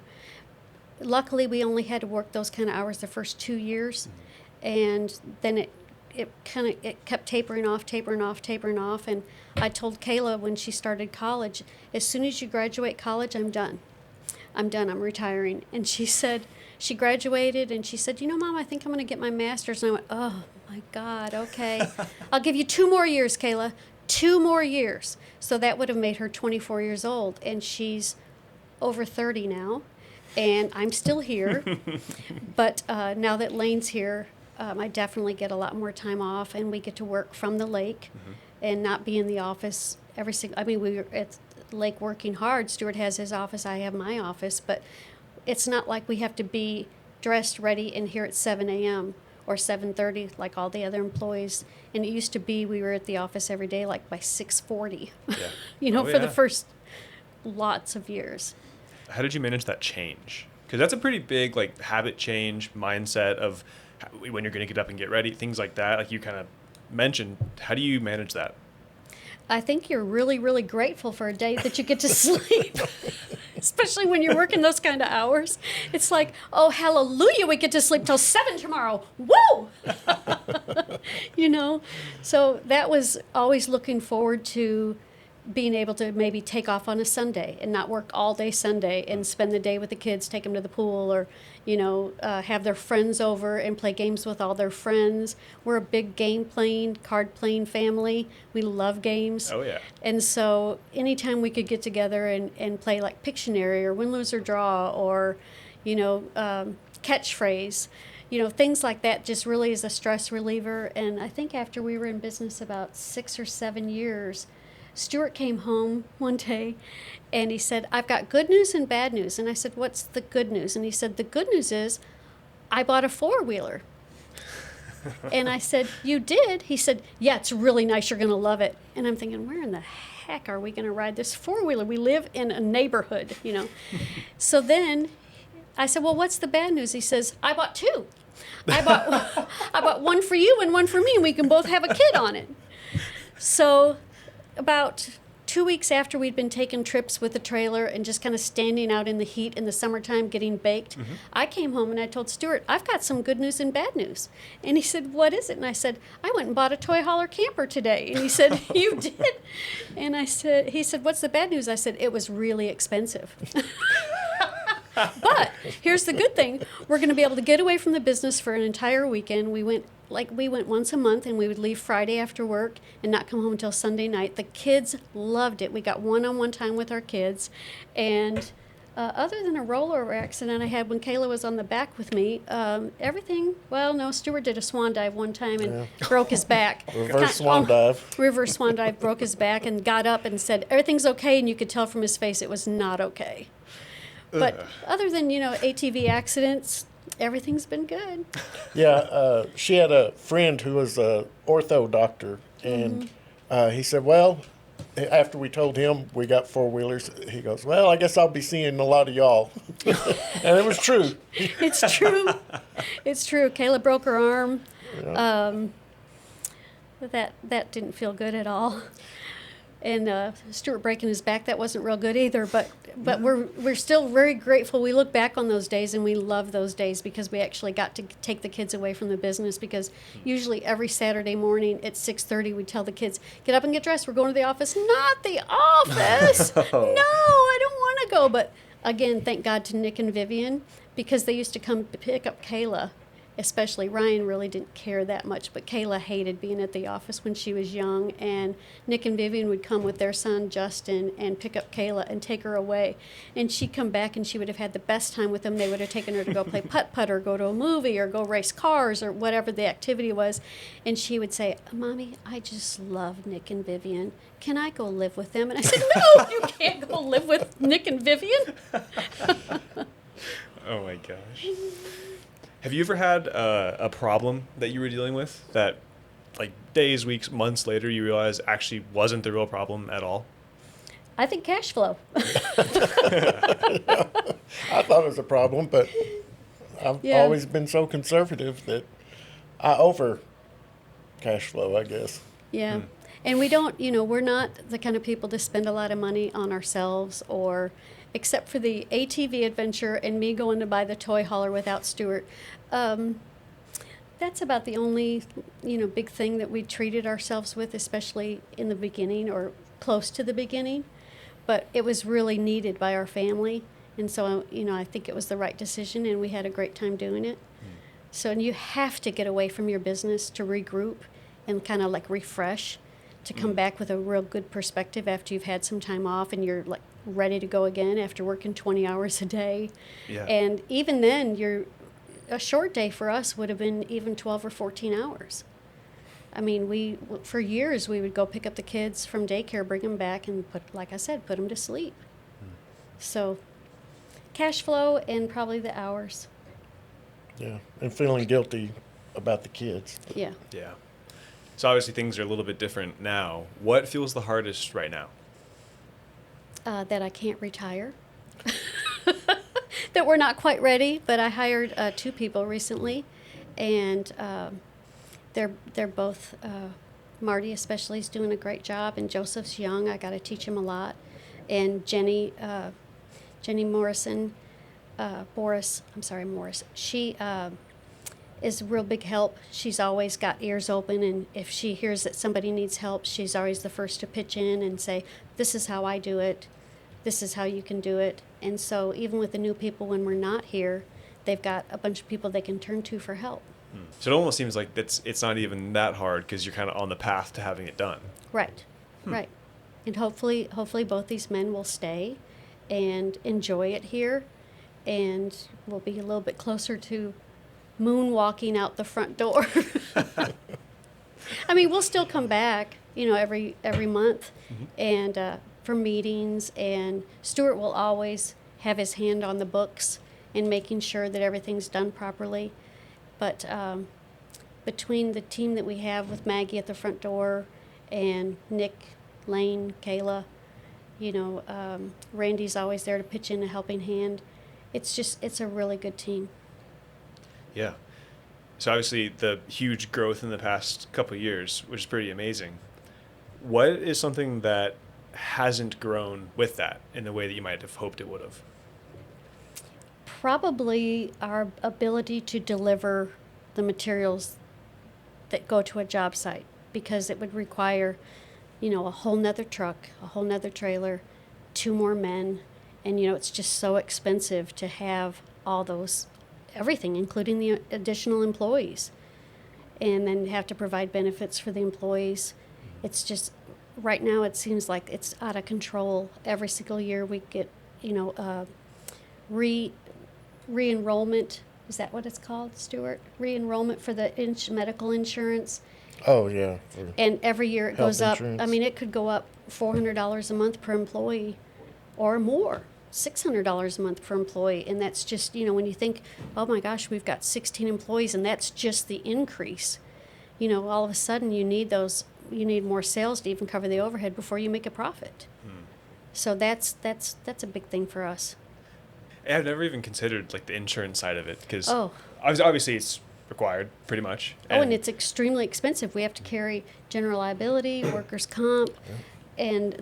Luckily, we only had to work those kind of hours the first 2 years. And then it kept tapering off. And I told Kayla when she started college, as soon as you graduate college, I'm done. I'm retiring. And she said, she graduated, and she said, Mom, I think I'm going to get my master's. And I went, oh, my God, okay. I'll give you 2 more years, Kayla, 2 more years. So that would have made her 24 years old, and she's over 30 now, and I'm still here. But now that Lane's here, I definitely get a lot more time off, and we get to work from the lake and not be in the office every single, we were at the lake working hard. Stewart has his office, I have my office, but it's not like we have to be dressed, ready, and here at 7 a.m. or 7:30 like all the other employees. And it used to be we were at the office every day like by 6:40, Yeah. For the first lots of years. How did you manage that change? Because that's a pretty big habit change, mindset of when you're going to get up and get ready, things like that. Like you kind of mentioned, how do you manage that? I think you're really, really grateful for a day that you get to sleep, especially especially when you're working those kind of hours. It's like, oh, hallelujah, we get to sleep till 7 tomorrow. Woo! You know? So that was always looking forward to being able to maybe take off on a Sunday and not work all day Sunday and spend the day with the kids, take them to the pool, or, you know, have their friends over and play games with all their friends. We're a big game playing, card playing family. We love games. Oh, yeah. And so anytime we could get together and play like Pictionary or Win, Lose, or Draw, or, you know, catchphrase, you know, things like that just really is a stress reliever. And I think after we were in business about 6 or 7 years, Stewart came home one day and he said, I've got good news and bad news. And I said, what's the good news? And he said, the good news is I bought a 4-wheeler. And I said, you did? He said, yeah, it's really nice. You're going to love it. And I'm thinking, where in the heck are we going to ride this 4-wheeler? We live in a neighborhood, you know. So then I said, well, what's the bad news? He says, I bought 2. I bought one for you and one for me, and we can both have a kid on it. So about 2 weeks after we'd been taking trips with the trailer and just kind of standing out in the heat in the summertime getting baked, I came home and I told Stewart, I've got some good news and bad news. And he said, what is it? And I said, I went and bought a toy hauler camper today. And he said, you did? And he said, what's the bad news? I said, it was really expensive. But here's the good thing. We're going to be able to get away from the business for an entire weekend. We went once a month, and we would leave Friday after work and not come home until Sunday night. The kids loved it. We got one-on-one time with our kids. And other than a rollover accident I had when Kayla was on the back with me, everything, well, no, Stewart did a swan dive one time and broke his back. Reverse swan dive, broke his back and got up and said, everything's okay, and you could tell from his face it was not okay. But other than, you know, ATV accidents, everything's been good. Yeah, she had a friend who was a ortho doctor, and he said, well, after we told him we got 4-wheelers, he goes, well, I guess I'll be seeing a lot of y'all. And it was true. It's true. It's true. Kayla broke her arm. Yeah. That didn't feel good at all. And Stewart breaking his back, that wasn't real good either. But we're still very grateful. We look back on those days, and we love those days because we actually got to take the kids away from the business. Because usually every Saturday morning at 6:30, we tell the kids, get up and get dressed. We're going to the office. Not the office. No, I don't want to go. But again, thank God to Nick and Vivian, because they used to come pick up Kayla. Especially Ryan really didn't care that much, but Kayla hated being at the office when she was young, and Nick and Vivian would come with their son Justin and pick up Kayla and take her away, and she'd come back and she would have had the best time with them. They would have taken her to go play putt-putt or go to a movie or go race cars or whatever the activity was, and she would say, Mommy, I just love Nick and Vivian. Can I go live with them? And I said, no, you can't go live with Nick and Vivian. Oh my gosh. Have you ever had a problem that you were dealing with that, like, days, weeks, months later, you realize actually wasn't the real problem at all? I think cash flow. I thought it was a problem, but I've always been so conservative that I over cash flow, I guess. Yeah. And we don't, you know, we're not the kind of people to spend a lot of money on ourselves, or except for the ATV adventure and me going to buy the toy hauler without Stewart. That's about the only, you know, big thing that we treated ourselves with, especially in the beginning or close to the beginning. But it was really needed by our family. And so, you know, I think it was the right decision, and we had a great time doing it. So you have to get away from your business to regroup and kind of like refresh, to come back with a real good perspective after you've had some time off and you're like ready to go again after working 20 hours a day. Yeah. And even then, a short day for us would have been even 12 or 14 hours. I mean, for years we would go pick up the kids from daycare, bring them back, and like I said, put them to sleep. So cash flow and probably the hours. Yeah, and feeling guilty about the kids. Yeah. Yeah. So obviously things are a little bit different now. What feels the hardest right now? That I can't retire. That we're not quite ready, but I hired 2 people recently, and they're both, Marty especially is doing a great job, and Joseph's young. I got to teach him a lot. And Jenny Jenny Morrison, Morris. She is a real big help. She's always got ears open, and if she hears that somebody needs help, she's always the first to pitch in and say, this is how I do it, this is how you can do it. And so even with the new people, when we're not here, they've got a bunch of people they can turn to for help. So it almost seems like it's not even that hard because you're kind of on the path to having it done. Right, right. And hopefully both these men will stay and enjoy it here, and we'll be a little bit closer to moonwalking out the front door. I mean, we'll still come back, every month, and for meetings. And Stewart will always have his hand on the books and making sure that everything's done properly. But between the team that we have with Maggie at the front door and Nick, Lane, Kayla, Randy's always there to pitch in a helping hand. It's a really good team. Yeah. So obviously the huge growth in the past couple of years, which is pretty amazing. What is something that hasn't grown with that in the way that you might have hoped it would have? Probably our ability to deliver the materials that go to a job site, because it would require, a whole nother truck, a whole nother trailer, 2 more men, and it's just so expensive to have all those, everything, including the additional employees, and then have to provide benefits for the employees. It's just, right now it seems like it's out of control. Every single year we get, re-enrollment. Is that what it's called, Stewart? Re-enrollment for the medical insurance. Oh, yeah. And every year it goes up. Insurance. I mean, it could go up $400 a month per employee or more, $600 a month per employee. And that's just, when you think, oh my gosh, we've got 16 employees and that's just the increase. All of a sudden you need more sales to even cover the overhead before you make a profit. So that's a big thing for us. I've never even considered the insurance side of it, because Oh. obviously it's required pretty much. And it's extremely expensive. We have to carry general liability, workers' comp, and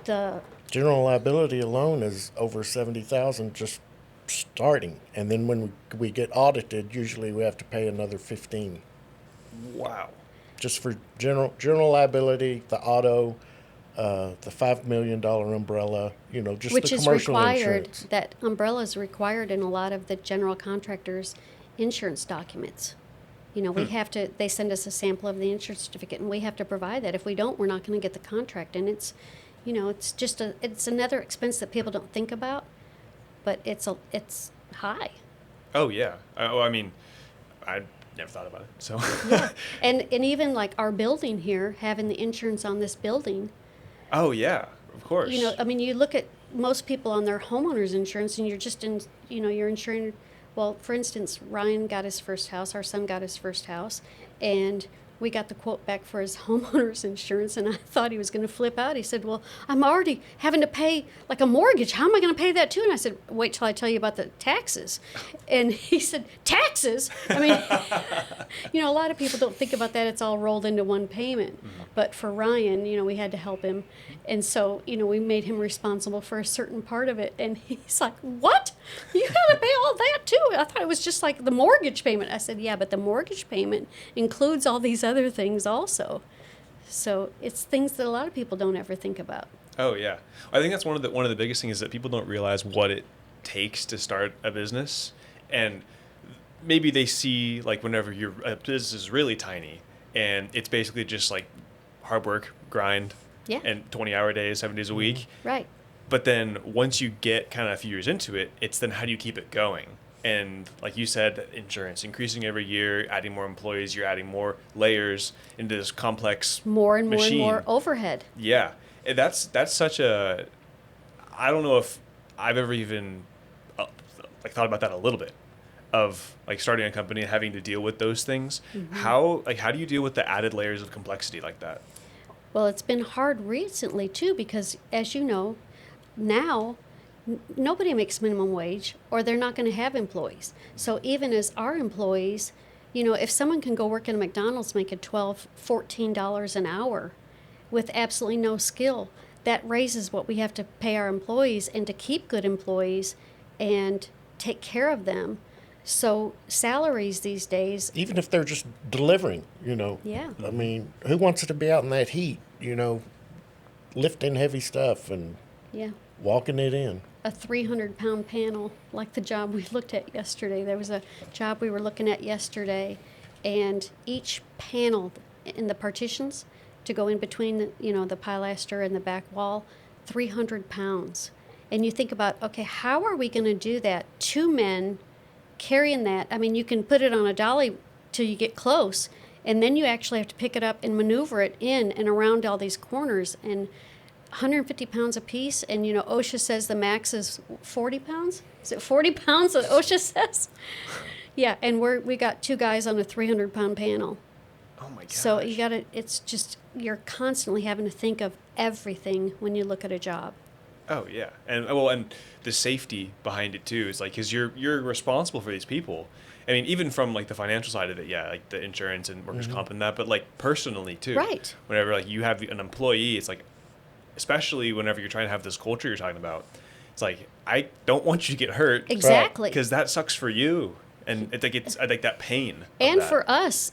the General liability alone is over $70,000 just starting, and then when we get audited, usually we have to pay another $15,000 Wow. just for general liability, the auto, the $5 million umbrella, just which the is commercial required. insurance. That umbrella is required in a lot of the general contractors' insurance documents. We have to. They send us a sample of the insurance certificate, and we have to provide that. If we don't, we're not going to get the contract. And it's, it's just it's another expense that people don't think about, but it's high. Oh yeah. I mean, I never thought about it. So. Yeah. And even like our building here, having the insurance on this building. Oh yeah, of course. You look at most people on their homeowner's insurance, and you're just you're insuring. Well, for instance, Ryan got his first house. Our son got his first house, and we got the quote back for his homeowner's insurance, and I thought he was going to flip out. He said, well, I'm already having to pay like a mortgage. How am I going to pay that too? And I said, wait till I tell you about the taxes. And he said, taxes? I mean, a lot of people don't think about that. It's all rolled into one payment. Mm-hmm. But for Ryan, we had to help him. And so, we made him responsible for a certain part of it. And he's like, what? You got to pay all that too? I thought it was just like the mortgage payment. I said, yeah, but the mortgage payment includes all these other things also. So it's things that a lot of people don't ever think about. Oh yeah, I think that's one of the biggest things is that people don't realize what it takes to start a business, and maybe they see whenever your business is really tiny and it's basically just hard work, grind, yeah, and 20-hour days, 7 days a week. Right. But then once you get kind of a few years into it, it's then how do you keep it going? And like you said, insurance increasing every year, adding more employees, you're adding more layers into this complex more and machine. More and more overhead. Yeah, and that's such a. I don't know if I've ever even thought about that a little bit, of starting a company and having to deal with those things. Mm-hmm. How do you deal with the added layers of complexity like that? Well, it's been hard recently too, because as you know, now nobody makes minimum wage, or they're not going to have employees. So even as our employees, if someone can go work in a McDonald's making $12, $14 an hour with absolutely no skill, that raises what we have to pay our employees, and to keep good employees and take care of them. So salaries these days, Even if they're just delivering, yeah, I mean, who wants to be out in that heat, lifting heavy stuff and yeah. walking it in? A 300-pound panel, like the job we looked at yesterday. There was a job we were looking at yesterday, and each panel in the partitions to go in between the pilaster and the back wall, 300 pounds. And you think about, okay, how are we going to do that? 2 men carrying that. I mean, you can put it on a dolly till you get close, and then you actually have to pick it up and maneuver it in and around all these corners, and 150 pounds a piece. And OSHA says the max is 40 pounds. Is it 40 pounds that OSHA says? Yeah, and we got 2 guys on a 300-pound panel. Oh my gosh. So it's just, you're constantly having to think of everything when you look at a job. Oh yeah, and the safety behind it too is like, because you're responsible for these people. I mean, even from like the financial side of it, yeah, like the insurance and workers' comp and that, but like personally too. Right. Whenever like you have an employee, it's like, especially whenever you're trying to have this culture you're talking about, it's like, I don't want you to get hurt. Exactly. Because that sucks for you. And I think that pain. And for us,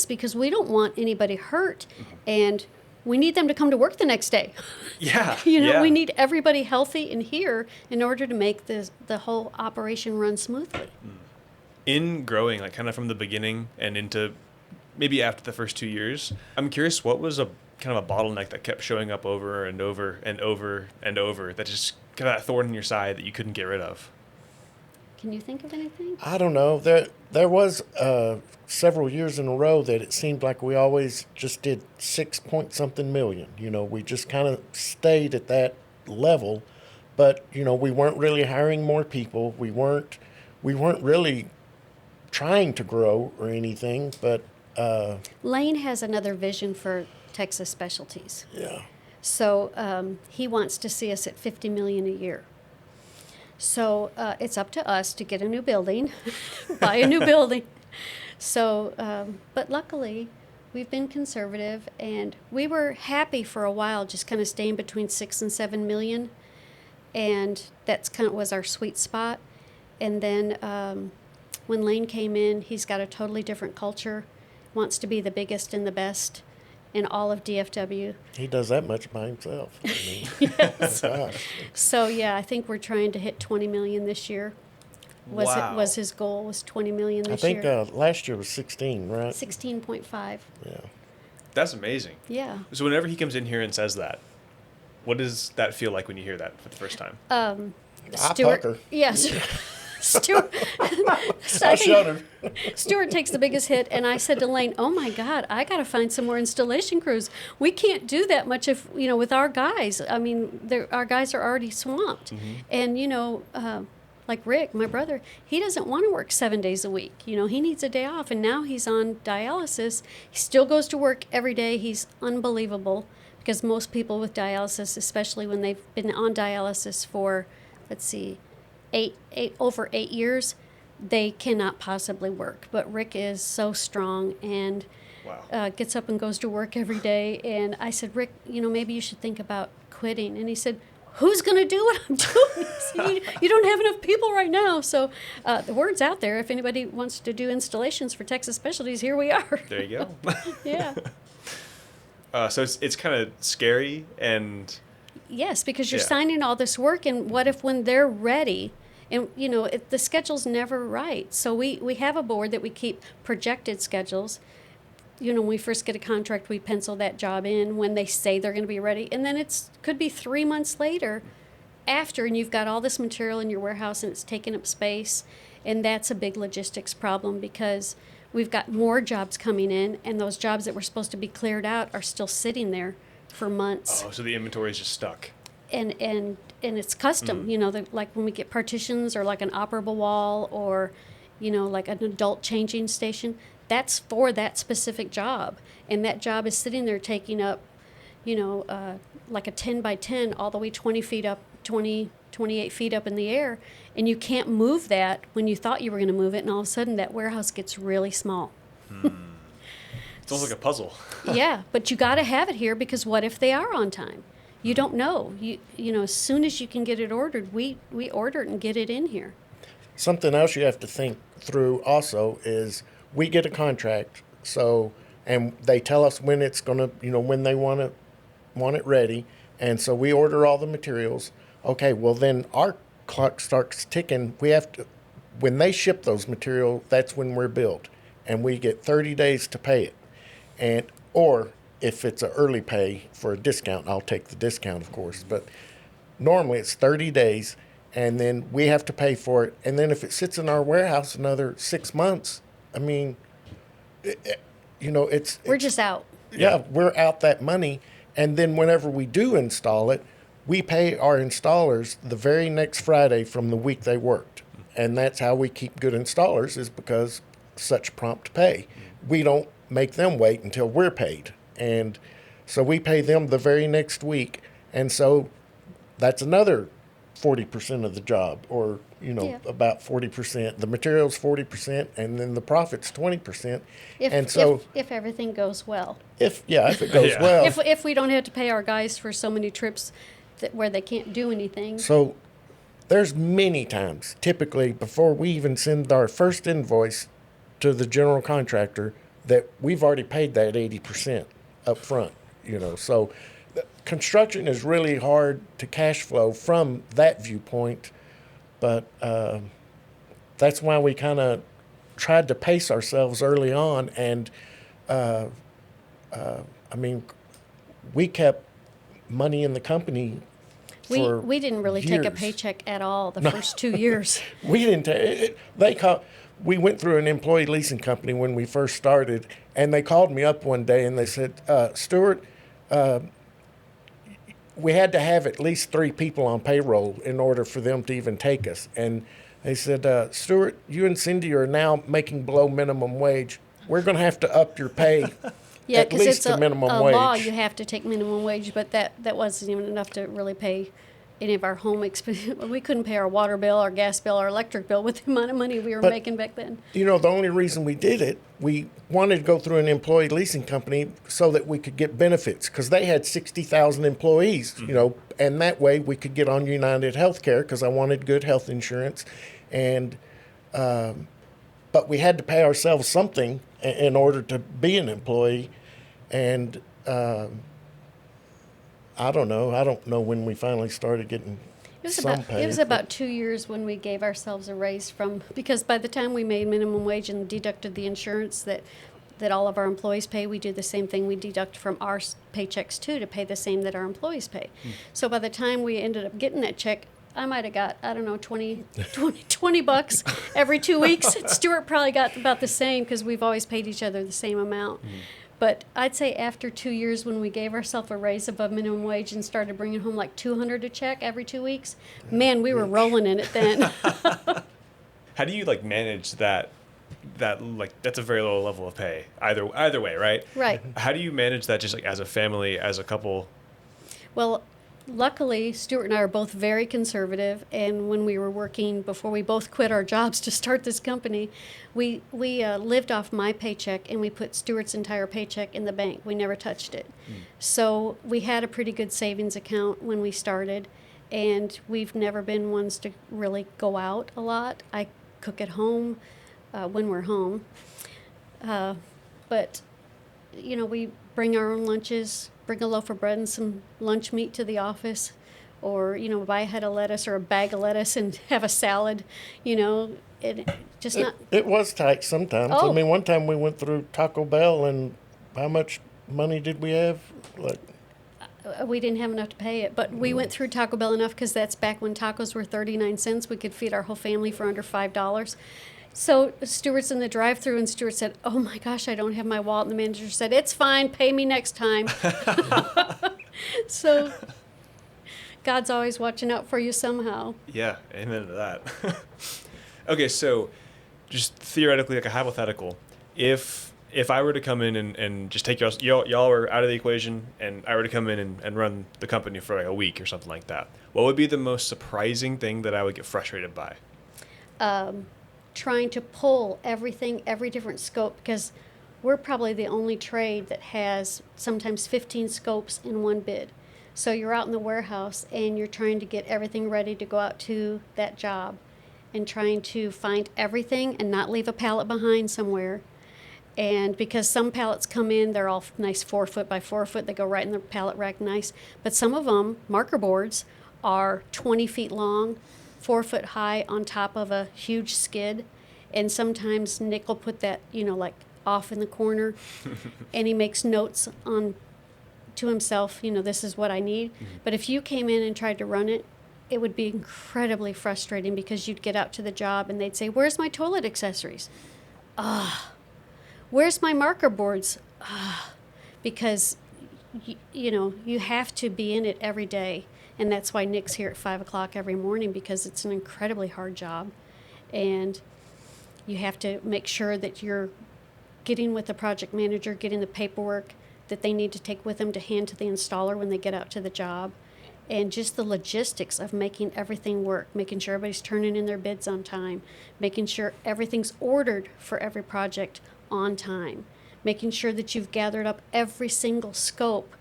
because we don't want anybody hurt, and we need them to come to work the next day. Yeah. We need everybody healthy and here in order to make the whole operation run smoothly. In growing, like kind of from the beginning and into maybe after the first 2 years, I'm curious, what was a kind of a bottleneck that kept showing up over and over and over and over, that just kind of that thorn in your side that you couldn't get rid of? Can you think of anything? I don't know. There was several years in a row that it seemed like we always just did 6-point-something million. We just kind of stayed at that level, but we weren't really hiring more people. We weren't really trying to grow or anything. But Lane has another vision for Texas Specialties. yeah, So he wants to see us at $50 million a year. So it's up to us to get a new building, buy a new building. So, but luckily, we've been conservative, and we were happy for a while, just kind of staying between 6 and 7 million, and that's kind of was our sweet spot. And then when Lane came in, he's got a totally different culture, wants to be the biggest and the best in all of DFW. he does that much by himself. I mean, Yes. gosh. So yeah, I think we're trying to hit 20 million this year. Wow. Was his goal, was 20 million I this think year? last year was 16, right? 16.5. Yeah. That's amazing. Yeah. So whenever he comes in here and says that, what does that feel like when you hear that for the first time? I Stewart, pucker. yes. Stewart, I shudder. Stewart takes the biggest hit, and I said to Lane, "Oh my God, I got to find some more installation crews. We can't do that much if with our guys. I mean, our guys are already swamped, and like Rick, my brother, he doesn't want to work 7 days a week. He needs a day off, and now he's on dialysis. He still goes to work every day. He's unbelievable, because most people with dialysis, especially when they've been on dialysis for, let's see, over 8 years, they cannot possibly work. But Rick is so strong and Wow. gets up and goes to work every day. And I said, Rick, maybe you should think about quitting. And he said, who's going to do what I'm doing? He said, you don't have enough people right now. So the word's out there. If anybody wants to do installations for Texas Specialties, here we are. There you go. Yeah. So it's kind of scary and... Yes, because you're Yeah. signing all this work, and what if when they're ready, and the schedule's never right. So we have a board that we keep projected schedules. When we first get a contract, we pencil that job in when they say they're going to be ready, and then could be 3 months later after, and you've got all this material in your warehouse and it's taking up space, and that's a big logistics problem, because we've got more jobs coming in, and those jobs that were supposed to be cleared out are still sitting there for months. Oh, so the inventory is just stuck. And it's custom, like when we get partitions or like an operable wall or, like an adult changing station, that's for that specific job. And that job is sitting there taking up, like a 10 by 10 all the way 20 feet up, 28 feet up in the air. And you can't move that when you thought you were going to move it. And all of a sudden that warehouse gets really small. It's almost like a puzzle. Yeah, but you got to have it here, because what if they are on time? You don't know. You know, as soon as you can get it ordered, we order it and get it in here. Something else you have to think through also is we get a contract, so and they tell us when it's gonna, when they want it ready, and so we order all the materials. Okay, well then our clock starts ticking. We have to, when they ship those materials, that's when we're billed, and we get 30 days to pay it, and or if it's an early pay for a discount, I'll take the discount, of course, but normally it's 30 days. And then we have to pay for it. And then if it sits in our warehouse another 6 months, I mean, We're just out. Yeah, we're out that money. And then whenever we do install it, we pay our installers the very next Friday from the week they worked. And that's how we keep good installers, is because such prompt pay. We don't make them wait until we're paid. And so we pay them the very next week. And so that's another 40% of the job, or about 40%. The material's 40%, and then the profit's 20%. If everything goes well. If it goes well. If we don't have to pay our guys for so many trips where they can't do anything. So there's many times, typically before we even send our first invoice to the general contractor, that we've already paid that 80% up front. So construction is really hard to cash flow from that viewpoint, but that's why we kind of tried to pace ourselves early on. And we kept money in the company for we didn't really years. take a paycheck at all the first 2 years. We didn't. We went through an employee leasing company when we first started, and they called me up one day and they said, Stewart, we had to have at least 3 people on payroll in order for them to even take us. And they said, Stewart, you and Cindy are now making below minimum wage. We're going to have to up your pay Yeah, at because least it's to a minimum law. wage. You have to take minimum wage, but that wasn't even enough to really pay any of our home expenses. We couldn't pay our water bill, our gas bill, our electric bill with the amount of money we were making back then. The only reason we did it, we wanted to go through an employee leasing company so that we could get benefits, because they had 60,000 employees, and that way we could get on United Healthcare, because I wanted good health insurance. And but we had to pay ourselves something in order to be an employee. And I don't know when we finally started getting some pay. It was about 2 years when we gave ourselves a raise because by the time we made minimum wage and deducted the insurance that all of our employees pay, we do the same thing. We deduct from our paychecks too to pay the same that our employees pay. So by the time we ended up getting that check, I might have got, I don't know, $20 every 2 weeks. Stewart probably got about the same, because we've always paid each other the same amount. But I'd say after 2 years, when we gave ourselves a raise above minimum wage and started bringing home like $200 a check every 2 weeks, man, we were rolling in it then. How do you manage that that's a very low level of pay either way, right? Right. How do you manage that, just as a family, as a couple? Well, luckily, Stewart and I are both very conservative, and when we were working, before we both quit our jobs to start this company, we lived off my paycheck, and we put Stewart's entire paycheck in the bank. We never touched it. So we had a pretty good savings account when we started, and we've never been ones to really go out a lot. I cook at home when we're home, but we bring our own lunches, bring a loaf of bread and some lunch meat to the office, or buy a head of lettuce or a bag of lettuce and have a salad. It was tight sometimes. Oh. One time we went through Taco Bell, and how much money did we have? We didn't have enough to pay it, but we went through Taco Bell enough, because that's back when tacos were 39 cents. We could feed our whole family for under $5. So Stewart's in the drive-thru, and Stewart said, "Oh my gosh, I don't have my wallet." And the manager said, "It's fine, pay me next time." So God's always watching out for you somehow. Yeah, amen to that. Okay, so just theoretically, like a hypothetical, if I were to come in and just take y'all were out of the equation, and I were to come in and run the company for a week or something like that, what would be the most surprising thing that I would get frustrated by? Trying to pull everything, every different scope, because we're probably the only trade that has sometimes 15 scopes in one bid. So you're out in the warehouse and you're trying to get everything ready to go out to that job and trying to find everything and not leave a pallet behind somewhere. And because some pallets come in, they're all nice 4 foot by 4 foot, they go right in the pallet rack nice. But some of them, marker boards, are 20 feet long, 4 foot high on top of a huge skid. And sometimes Nick will put that, like off in the corner and he makes notes on to himself, this is what I need. But if you came in and tried to run it, it would be incredibly frustrating because you'd get out to the job and they'd say, "Where's my toilet accessories?" "Where's my marker boards?" Because, you have to be in it every day. And that's why Nick's here at 5 o'clock every morning, because it's an incredibly hard job. And you have to make sure that you're getting with the project manager, getting the paperwork that they need to take with them to hand to the installer when they get out to the job. And just the logistics of making everything work, making sure everybody's turning in their bids on time, making sure everything's ordered for every project on time, making sure that you've gathered up every single scope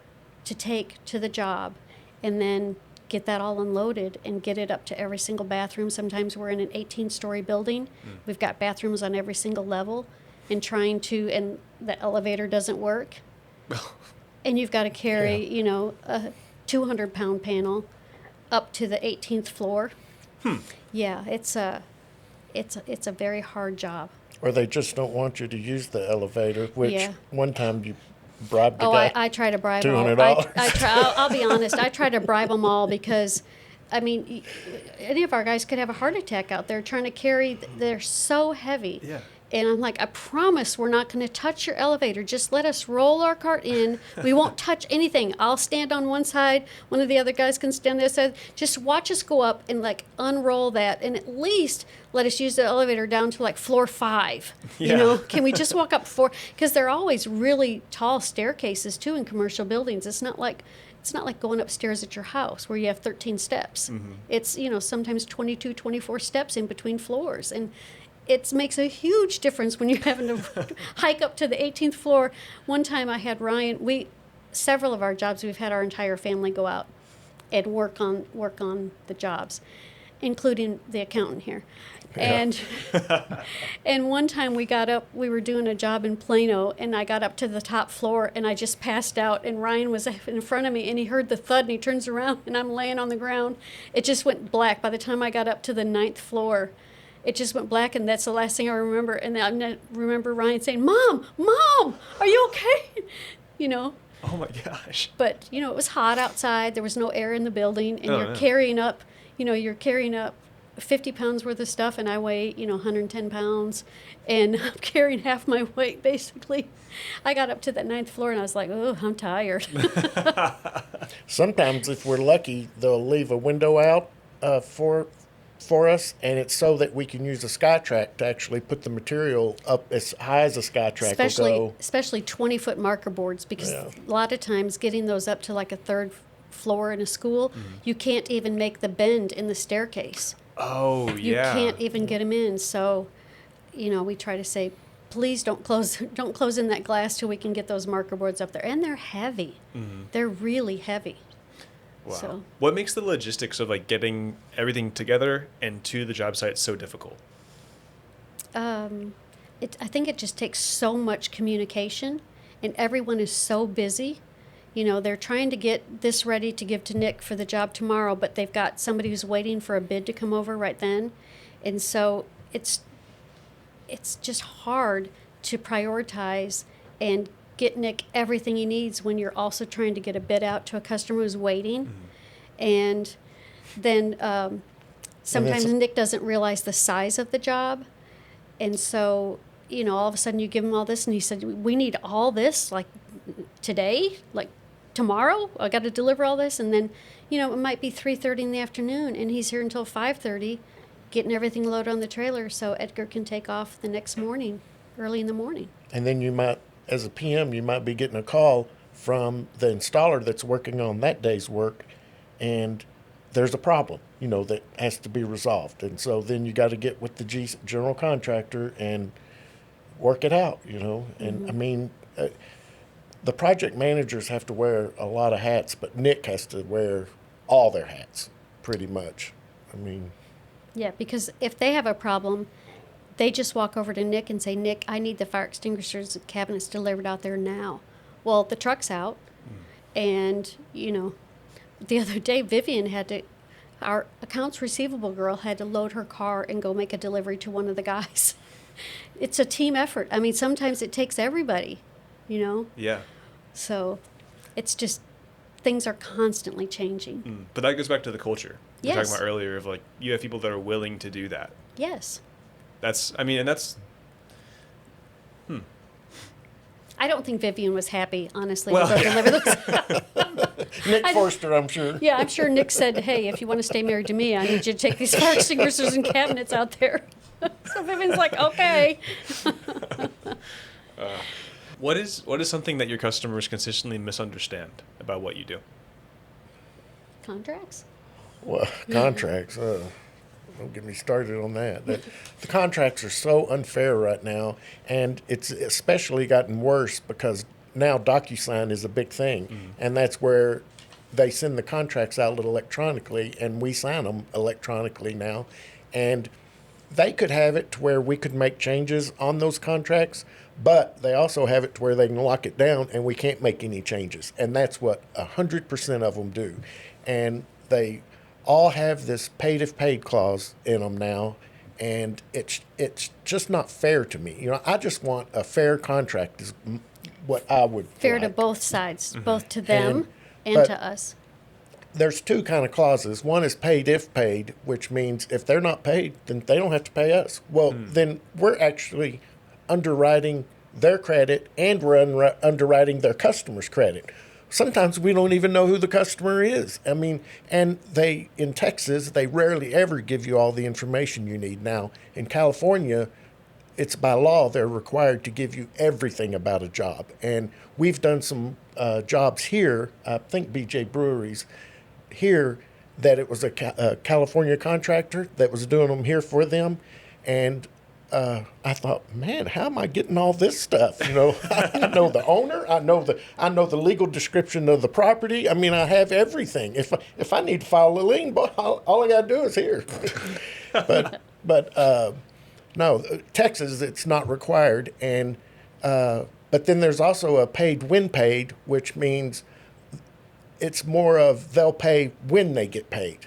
to take to the job, and then get that all unloaded and get it up to every single bathroom. Sometimes we're in an 18-story building. We've got bathrooms on every single level, and and the elevator doesn't work. And you've got to carry, a 200-pound panel up to the 18th floor. Yeah, it's a very hard job. Or they just don't want you to use the elevator, which Yeah. one time you bribed the Oh, guy. I try to bribe them all. $200. I'll be honest. I try to bribe them all because, any of our guys could have a heart attack out there trying to carry. They're so heavy. Yeah. And I'm like, "I promise we're not going to touch your elevator. Just let us roll our cart in. We won't touch anything. I'll stand on one side. One of the other guys can stand on the other side. Just watch us go up and unroll that, and at least let us use the elevator down to floor 5. Yeah. Can we just walk up 4? Because they're always really tall staircases too in commercial buildings. It's not like going upstairs at your house where you have 13 steps. It's, sometimes 22, 24 steps in between floors. And it makes a huge difference when you're having to hike up to the 18th floor. One time I had Ryan, several of our jobs, we've had our entire family go out and work on the jobs, including the accountant here. Yeah. And one time we got up, we were doing a job in Plano, and I got up to the top floor and I just passed out, and Ryan was in front of me and he heard the thud and he turns around and I'm laying on the ground. It just went black. By the time I got up to the 9th floor, it just went black, and that's the last thing I remember. And I remember Ryan saying, Mom, are you okay?" Oh my gosh. But, it was hot outside. There was no air in the building, and Oh, you're yeah. carrying up, you're carrying up 50 pounds worth of stuff, and I weigh, 110 pounds, and I'm carrying half my weight, basically. I got up to that 9th floor, and I was like, "Oh, I'm tired." Sometimes, if we're lucky, they'll leave a window out for us, and it's so that we can use a SkyTrack to actually put the material up as high as a SkyTrack will go. Especially 20-foot marker boards, because Yeah. a lot of times getting those up to a 3rd floor in a school, you can't even make the bend in the staircase. Oh, You yeah. can't even get them in. So, we try to say, please don't close in that glass till we can get those marker boards up there. And they're heavy. They're really heavy. Wow. So. What makes the logistics of getting everything together and to the job site so difficult? I think it just takes so much communication, and everyone is so busy. They're trying to get this ready to give to Nick for the job tomorrow, but they've got somebody who's waiting for a bid to come over right then. And so it's just hard to prioritize and get Nick everything he needs when you're also trying to get a bid out to a customer who's waiting. And then sometimes Nick doesn't realize the size of the job. And so, all of a sudden you give him all this, and he said, "We need all this, today, tomorrow. I got to deliver all this." And then, it might be 3:30 in the afternoon, and he's here until 5:30 getting everything loaded on the trailer so Edgar can take off the next morning, early in the morning. And then you might, as a PM, you might be getting a call from the installer that's working on that day's work, and there's a problem, that has to be resolved. And so then you got to get with the general contractor and work it out, And the project managers have to wear a lot of hats, but Nick has to wear all their hats, pretty much. I mean, Yeah, because if they have a problem, they just walk over to Nick and say, Nick, I need the fire extinguishers and cabinets delivered out there now. Well, the truck's out. And, the other day, our accounts receivable girl had to load her car and go make a delivery to one of the guys. It's a team effort. I mean, sometimes it takes everybody, Yeah. So it's just, things are constantly changing. But that goes back to the culture we were Yes. talking about earlier of like, you have people that are willing to do that. Yes. I don't think Vivian was happy, honestly, Well, to go deliver those. Nick Forster, I'm sure. Yeah, I'm sure Nick said, hey, if you want to stay married to me, I need you to take these fire extinguishers and cabinets out there. So Vivian's like, okay. What is something that your customers consistently misunderstand about what you do? Contracts? Well, contracts, don't get me started on that. The contracts are so unfair right now, and it's especially gotten worse because now DocuSign is a big thing, and that's where they send the contracts out electronically, and we sign them electronically now. And they could have it to where we could make changes on those contracts, but they also have it to where they can lock it down and we can't make any changes. And that's what 100% of them do. And they all have this paid if paid clause in them now, and it's just not fair to me. I just want a fair contract is what I would Fair like. to both sides, both to them and but- to us. There's two kind of clauses. One is paid if paid, which means if they're not paid, then they don't have to pay us. Well, then we're actually underwriting their credit and we're underwriting their customer's credit. Sometimes we don't even know who the customer is. I mean, and in Texas, they rarely ever give you all the information you need. Now, in California, it's by law, they're required to give you everything about a job. And we've done some jobs here, I think BJ Breweries, here, that it was a California contractor that was doing them here for them. And I thought, man, how am I getting all this stuff? I know the owner, I know the legal description of the property. I mean, I have everything. If I need to file a lien, boy, all I gotta do is here. but no, Texas, it's not required. And but then there's also a paid when paid, which means it's more of they'll pay when they get paid.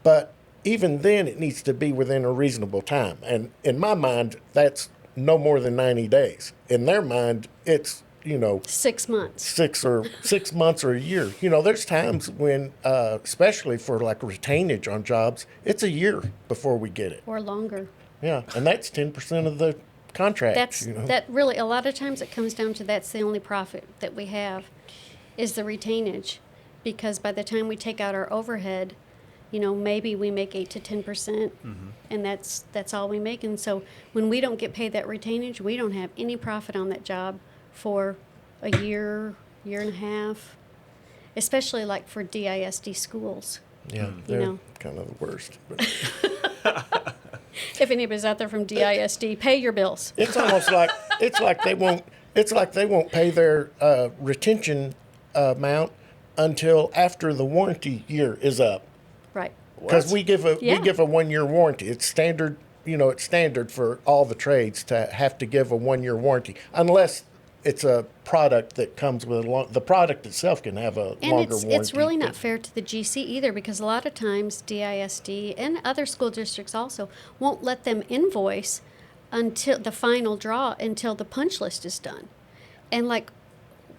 But even then, it needs to be within a reasonable time. And in my mind, that's no more than 90 days. In their mind, it's, 6 months. 6 months or a year. There's times when, especially for like retainage on jobs, it's a year before we get it. Or longer. Yeah, and that's 10% of the contract. That really, a lot of times it comes down to that's the only profit that we have is the retainage. Because by the time we take out our overhead, maybe we make 8 to 10%, and that's all we make. And so when we don't get paid that retainage, we don't have any profit on that job for a year and a half, especially like for DISD schools. Yeah, they're kind of the worst. But If anybody's out there from DISD, pay your bills. it's almost like they won't pay their retention amount until after the warranty year is up. Right. Because we give a 1-year warranty. It's standard, it's standard for all the trades to have to give a 1-year warranty, unless it's a product that comes with the product itself can have a longer warranty. And it's really not fair to the GC either, because a lot of times DISD and other school districts also won't let them invoice until the final draw, until the punch list is done. And like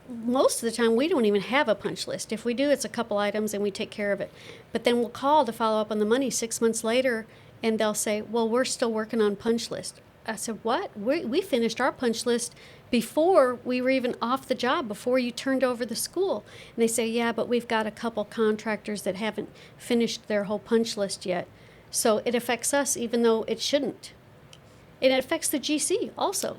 most of the time, we don't even have a punch list. If we do, it's a couple items and we take care of it. But then we'll call to follow up on the money 6 months later, and they'll say, well, we're still working on punch list. I said, what? We finished our punch list before we were even off the job, before you turned over the school. And they say, yeah, but we've got a couple contractors that haven't finished their whole punch list yet. So it affects us even though it shouldn't. And it affects the GC also.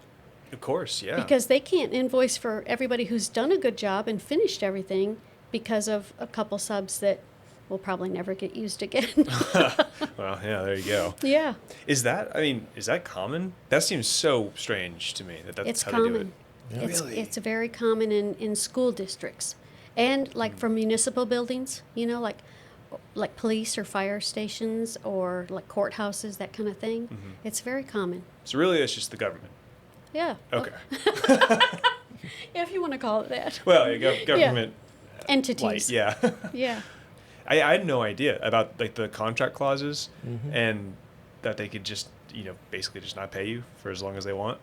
Of course, yeah. Because they can't invoice for everybody who's done a good job and finished everything because of a couple subs that will probably never get used again. Well, yeah, there you go. Yeah. Is that common? That seems so strange to me that's It's how they do it. common. Really? It's very common in school districts, and like for municipal buildings, like police or fire stations or like courthouses, that kind of thing. It's very common. So really, it's just the government. Yeah. Okay. Yeah, if you want to call it that. Well, government Entities. light, yeah. Yeah. I had no idea about like the contract clauses and that they could just, basically just not pay you for as long as they want.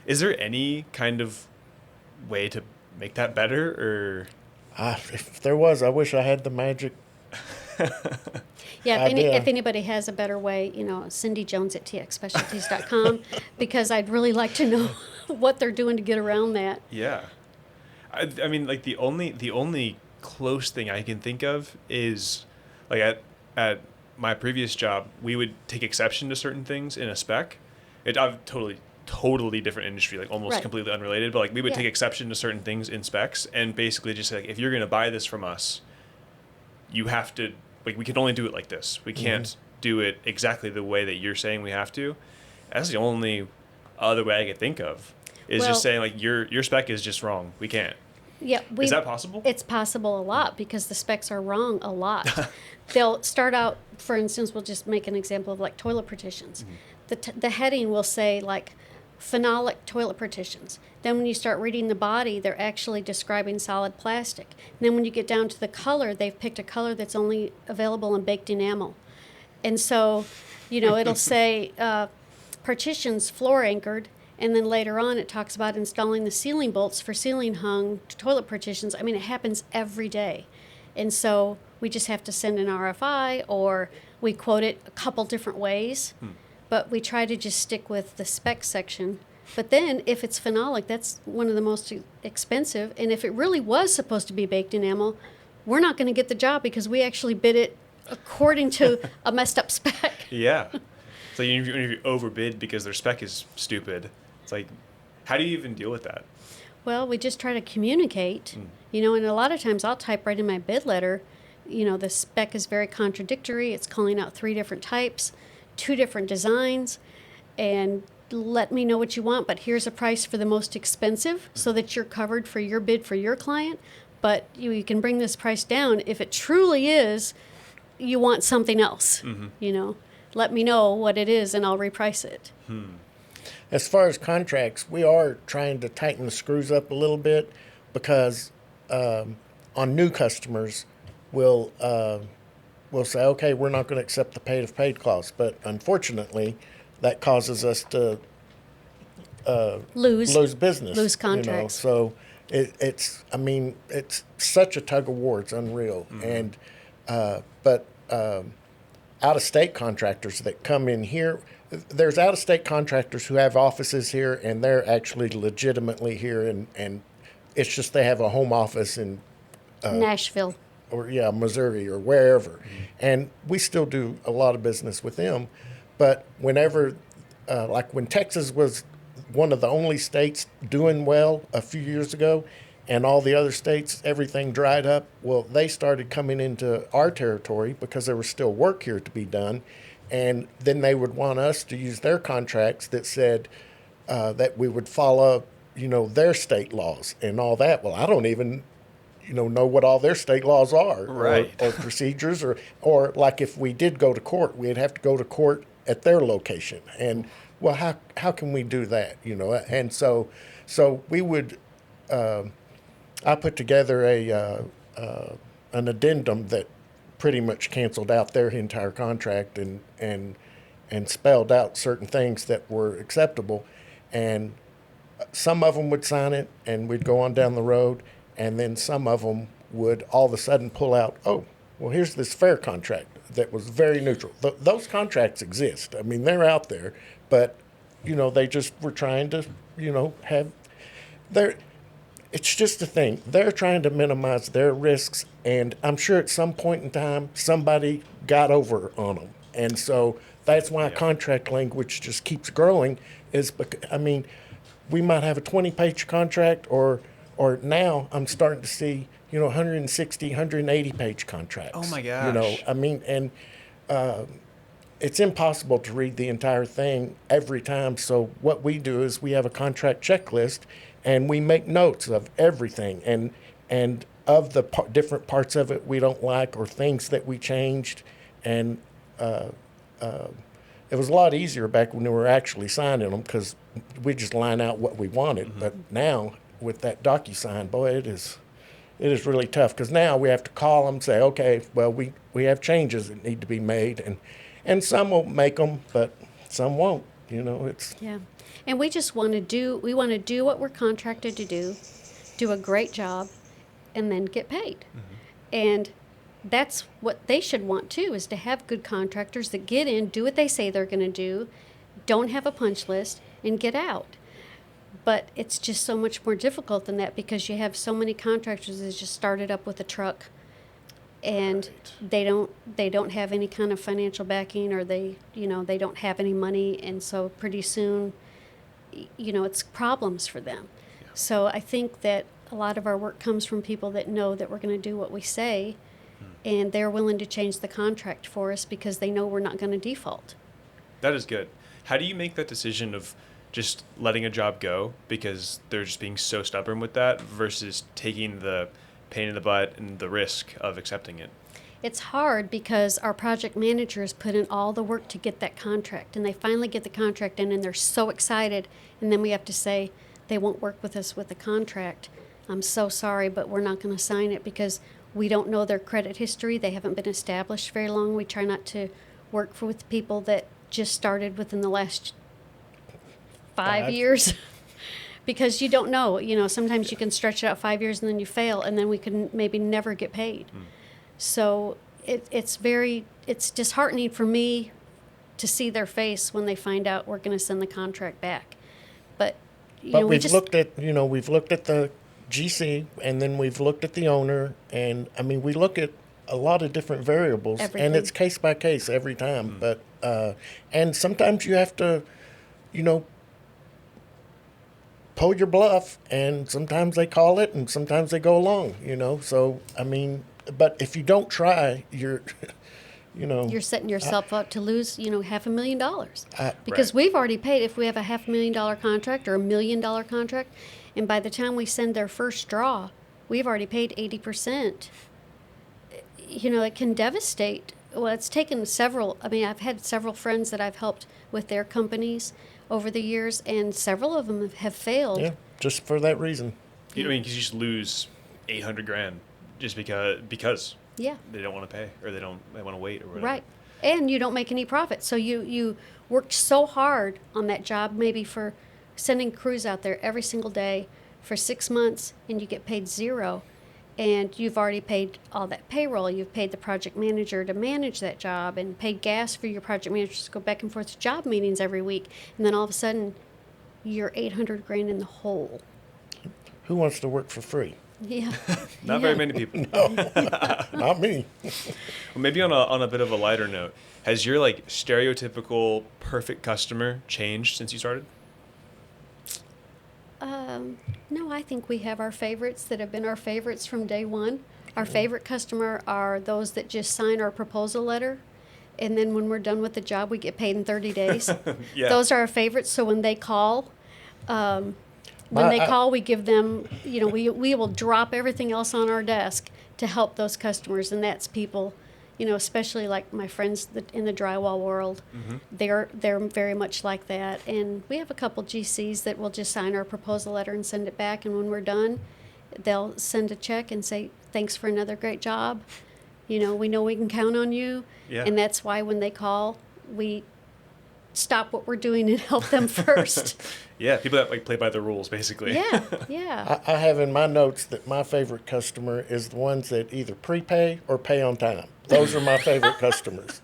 Is there any kind of way to make that better, or? If there was, I wish I had the magic. Yeah, idea. if anybody has a better way, Cindy Jones at txspecialties.com, because I'd really like to know what they're doing to get around that. Yeah. I mean, like the only close thing I can think of is like at my previous job, we would take exception to certain things in a spec. I've totally different industry, like almost Right. completely unrelated, but like we would Yeah. take exception to certain things in specs and basically just say, like, if you're going to buy this from us, you have to, like, we can only do it like this. We can't do it exactly the way that you're saying we have to. That's the only other way I could think of, is just saying, like, your spec is just wrong. We can't. Yeah, Is that possible? It's possible a lot because the specs are wrong a lot. They'll start out, for instance, we'll just make an example of like toilet partitions. The heading will say like phenolic toilet partitions. Then when you start reading the body, they're actually describing solid plastic. And then when you get down to the color, they've picked a color that's only available in baked enamel. And so, it'll say partitions floor anchored. And then later on, it talks about installing the ceiling bolts for ceiling hung toilet partitions. I mean, it happens every day. And so we just have to send an RFI, or we quote it a couple different ways. But we try to just stick with the spec section. But then if it's phenolic, that's one of the most expensive. And if it really was supposed to be baked enamel, we're not going to get the job because we actually bid it according to a messed up spec. Yeah. So if you overbid because their spec is stupid, it's like, how do you even deal with that? Well, we just try to communicate, and a lot of times I'll type right in my bid letter, the spec is very contradictory. It's calling out 3 different types, 2 different designs, and let me know what you want, but here's a price for the most expensive so that you're covered for your bid for your client. But you can bring this price down if it truly is you want something else, Let me know what it is and I'll reprice it. As far as contracts, we are trying to tighten the screws up a little bit because on new customers, we'll say, okay, we're not going to accept the paid clause. But unfortunately, that causes us to Lose business. Lose contracts. So it's such a tug of war. It's unreal. And but out-of-state contractors that come in here, there's out-of-state contractors who have offices here, and they're actually legitimately here, and it's just they have a home office in Nashville. or Missouri or wherever, and we still do a lot of business with them. But whenever, like when Texas was one of the only states doing well a few years ago, and all the other states, everything dried up, well, they started coming into our territory because there was still work here to be done. And then they would want us to use their contracts that said that we would follow, their state laws and all that. Well, I don't even, know what all their state laws are, Right. or procedures, or like if we did go to court, we'd have to go to court at their location. And well, how can we do that? And so we would. I put together an addendum that pretty much canceled out their entire contract and spelled out certain things that were acceptable, and some of them would sign it and we'd go on down the road, and then some of them would all of a sudden pull out, oh, well, here's this fair contract that was very neutral. Those contracts exist. I mean, they're out there, but they just were trying to have their. It's just a thing. They're trying to minimize their risks, and I'm sure at some point in time somebody got over on them. And so that's why contract language just keeps growing. Is because, we might have a 20-page contract, or now I'm starting to see 160, 180-page contracts. Oh my gosh. And it's impossible to read the entire thing every time. So what we do is we have a contract checklist, and we make notes of everything, and of the different parts of it we don't like or things that we changed, and it was a lot easier back when we were actually signing them because we just line out what we wanted. Mm-hmm. But now with that DocuSign, boy, it is really tough because now we have to call them and say, okay, well, we have changes that need to be made, and some will make them, but some won't. You know, it's Yeah. And we just want to do what we're contracted to do a great job, and then get paid. And that's what they should want too, is to have good contractors that get in, do what they say they're going to do, don't have a punch list, and get out. But it's just so much more difficult than that because you have so many contractors that just started up with a truck, and they don't have any kind of financial backing, or they don't have any money, and so pretty soon, it's problems for them. Yeah. So I think that a lot of our work comes from people that know that we're going to do what we say, and they're willing to change the contract for us because they know we're not going to default. That is good. How do you make that decision of just letting a job go because they're just being so stubborn with that versus taking the pain in the butt and the risk of accepting it? It's hard because our project managers put in all the work to get that contract, and they finally get the contract in, and they're so excited, and then we have to say they won't work with us with the contract. I'm so sorry, but we're not going to sign it because we don't know their credit history. They haven't been established very long. We try not to work with people that just started within the last 5 years because you don't know. Sometimes you can stretch it out 5 years and then you fail, and then we can maybe never get paid. So it's disheartening for me to see their face when they find out we're going to send the contract back. But we've looked at the GC, and then we've looked at the owner, and I mean we look at a lot of different variables, Everything. And it's case by case every time. But and sometimes you have to, pull your bluff, and sometimes they call it, and sometimes they go along. So I mean, but if you don't try, you're setting yourself up to lose, $500,000 because Right. we've already paid. If we have a $500,000 contract or $1 million contract, and by the time we send their first draw, we've already paid 80%. It can devastate. Well, it's taken several. I mean, I've had several friends that I've helped with their companies over the years, and several of them have failed. Yeah, just for that reason. Because you just lose $800,000 just because Yeah. they don't want to pay or they want to wait or whatever. Right. And you don't make any profit. So you worked so hard on that job, maybe for sending crews out there every single day for 6 months, and you get paid zero. And you've already paid all that payroll. You've paid the project manager to manage that job, and paid gas for your project managers to go back and forth to job meetings every week. And then all of a sudden, you're $800,000 in the hole. Who wants to work for free? Yeah. Not very many people. Not me. Well, maybe on a bit of a lighter note, has your stereotypical perfect customer changed since you started? No, I think we have our favorites that have been our favorites from day one. Our favorite customer are those that just sign our proposal letter, and then when we're done with the job, we get paid in 30 days. Yeah. Those are our favorites. So when they call, we give them, we will drop everything else on our desk to help those customers, and that's people, especially like my friends in the drywall world. Mm-hmm. They're very much like that. And we have a couple GCs that will just sign our proposal letter and send it back, and when we're done, they'll send a check and say, thanks for another great job. We know we can count on you. Yeah. And that's why when they call, we stop what we're doing and help them first. Yeah, people that play by the rules, basically. Yeah. I have in my notes that my favorite customer is the ones that either prepay or pay on time. Those are my favorite customers.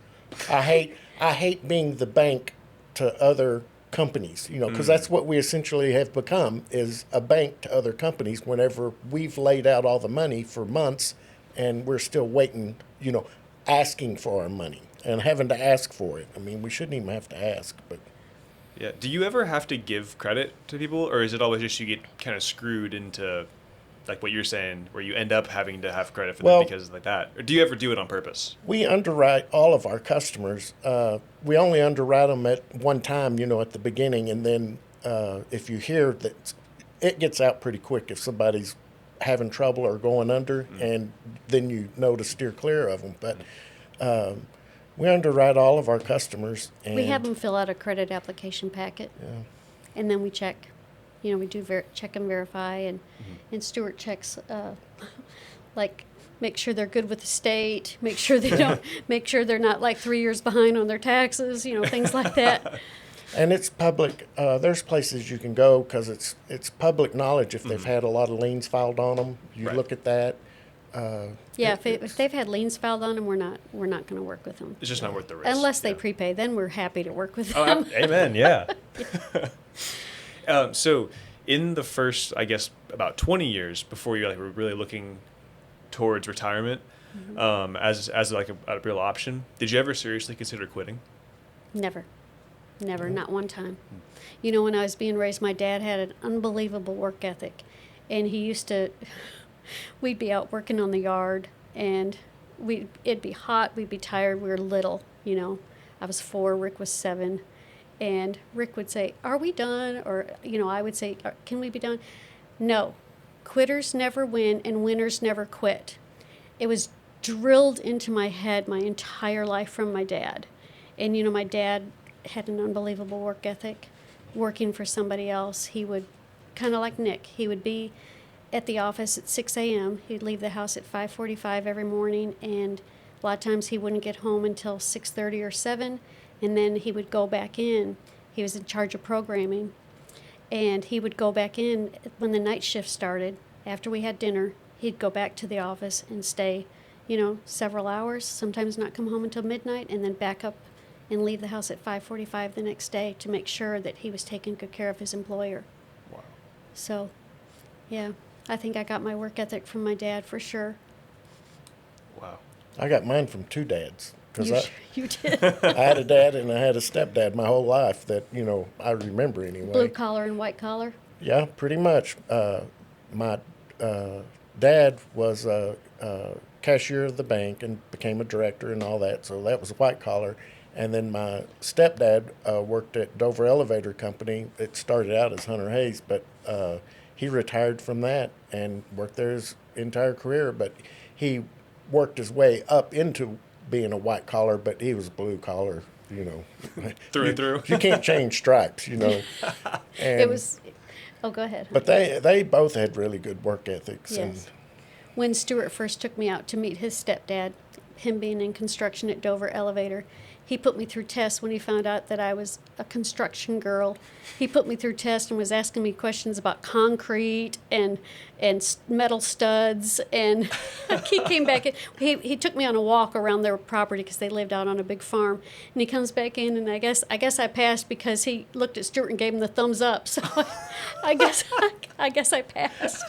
I hate being the bank to other companies, because that's what we essentially have become, is a bank to other companies whenever we've laid out all the money for months and we're still waiting, asking for our money and having to ask for it. I mean, we shouldn't even have to ask, but... Yeah. Do you ever have to give credit to people, or is it always just you get kind of screwed into, like what you're saying, where you end up having to have credit for them because like that? Or do you ever do it on purpose? We underwrite all of our customers. We only underwrite them at one time, at the beginning, and then if you hear that it gets out pretty quick if somebody's having trouble or going under, and then you know to steer clear of them. But we underwrite all of our customers. And We have them fill out a credit application packet, and then we check. You know, we do check and verify, and Stewart checks, like, make sure they're good with the state, make sure they're not like 3 years behind on their taxes, you know, things like that. And it's public. There's places you can go because it's public knowledge. If they've had a lot of liens filed on them, you look at that. If they've had liens filed on them, we're not going to work with them. It's just not worth the risk. Unless they prepay, then we're happy to work with them. Amen. Yeah. So in the first, I guess, about 20 years before you were really looking towards retirement, as like a real option, did you ever seriously consider quitting? Never, not one time. You know, when I was being raised, my dad had an unbelievable work ethic, and he used to. We'd be out working on the yard, and it'd be hot. We'd be tired. We were little, you know. I was 4. Rick was 7. And Rick would say, "Are we done?" Or, you know, I would say, "Can we be done?" No. Quitters never win, and winners never quit. It was drilled into my head my entire life from my dad. And, you know, my dad had an unbelievable work ethic. Working for somebody else, he would, kind of like Nick, he would be at the office at 6 a.m. He'd leave the house at 5:45 every morning, and a lot of times he wouldn't get home until 6:30 or 7. And then he would go back in. He was in charge of programming. And he would go back in when the night shift started. After we had dinner, he'd go back to the office and stay, you know, several hours, sometimes not come home until midnight, and then back up and leave the house at 5:45 the next day to make sure that he was taking good care of his employer. Wow. So, yeah, I think I got my work ethic from my dad for sure. Wow. I got mine from 2 dads. You did. I had a dad and I had a stepdad my whole life that, you know, I remember anyway. Blue collar and white collar? Yeah, pretty much. My dad was a cashier of the bank and became a director and all that, so that was white collar. And then my stepdad worked at Dover Elevator Company. It started out as Hunter Hayes, but he retired from that and worked there his entire career. But he worked his way up into being a white collar, but he was blue collar, you know. Through and through. You can't change stripes, you know. And, It was, oh, go ahead. but they both had really good work ethics. Yes. When Stewart first took me out to meet his stepdad, him being in construction at Dover Elevator, he put me through tests when he found out that I was a construction girl. He put me through tests and was asking me questions about concrete and metal studs. And he came back in. He took me on a walk around their property because they lived out on a big farm. And he comes back in, and I guess I passed because he looked at Stewart and gave him the thumbs up. So I guess I passed.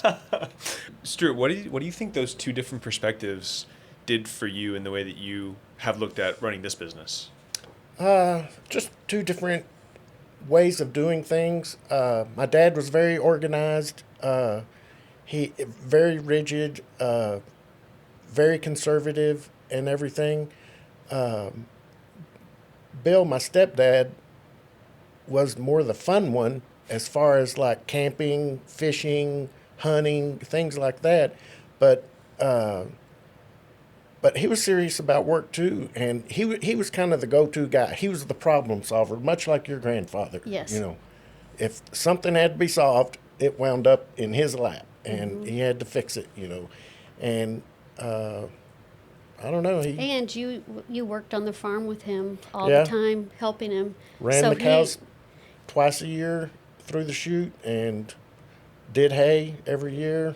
Stewart, what do you think those two different perspectives did for you in the way that you have looked at running this business? Just 2 different ways of doing things. My dad was very organized. He very rigid, very conservative and everything. Bill, my stepdad, was more the fun one as far as like camping, fishing, hunting, things like that. But he was serious about work too, and he was kind of the go-to guy. He was the problem solver, much like your grandfather. Yes. You know, if something had to be solved, it wound up in his lap, and he had to fix it. You know, and I don't know. And you worked on the farm with him all Yeah. the time, helping him. Ran So the cows twice a year through the chute and did hay every year.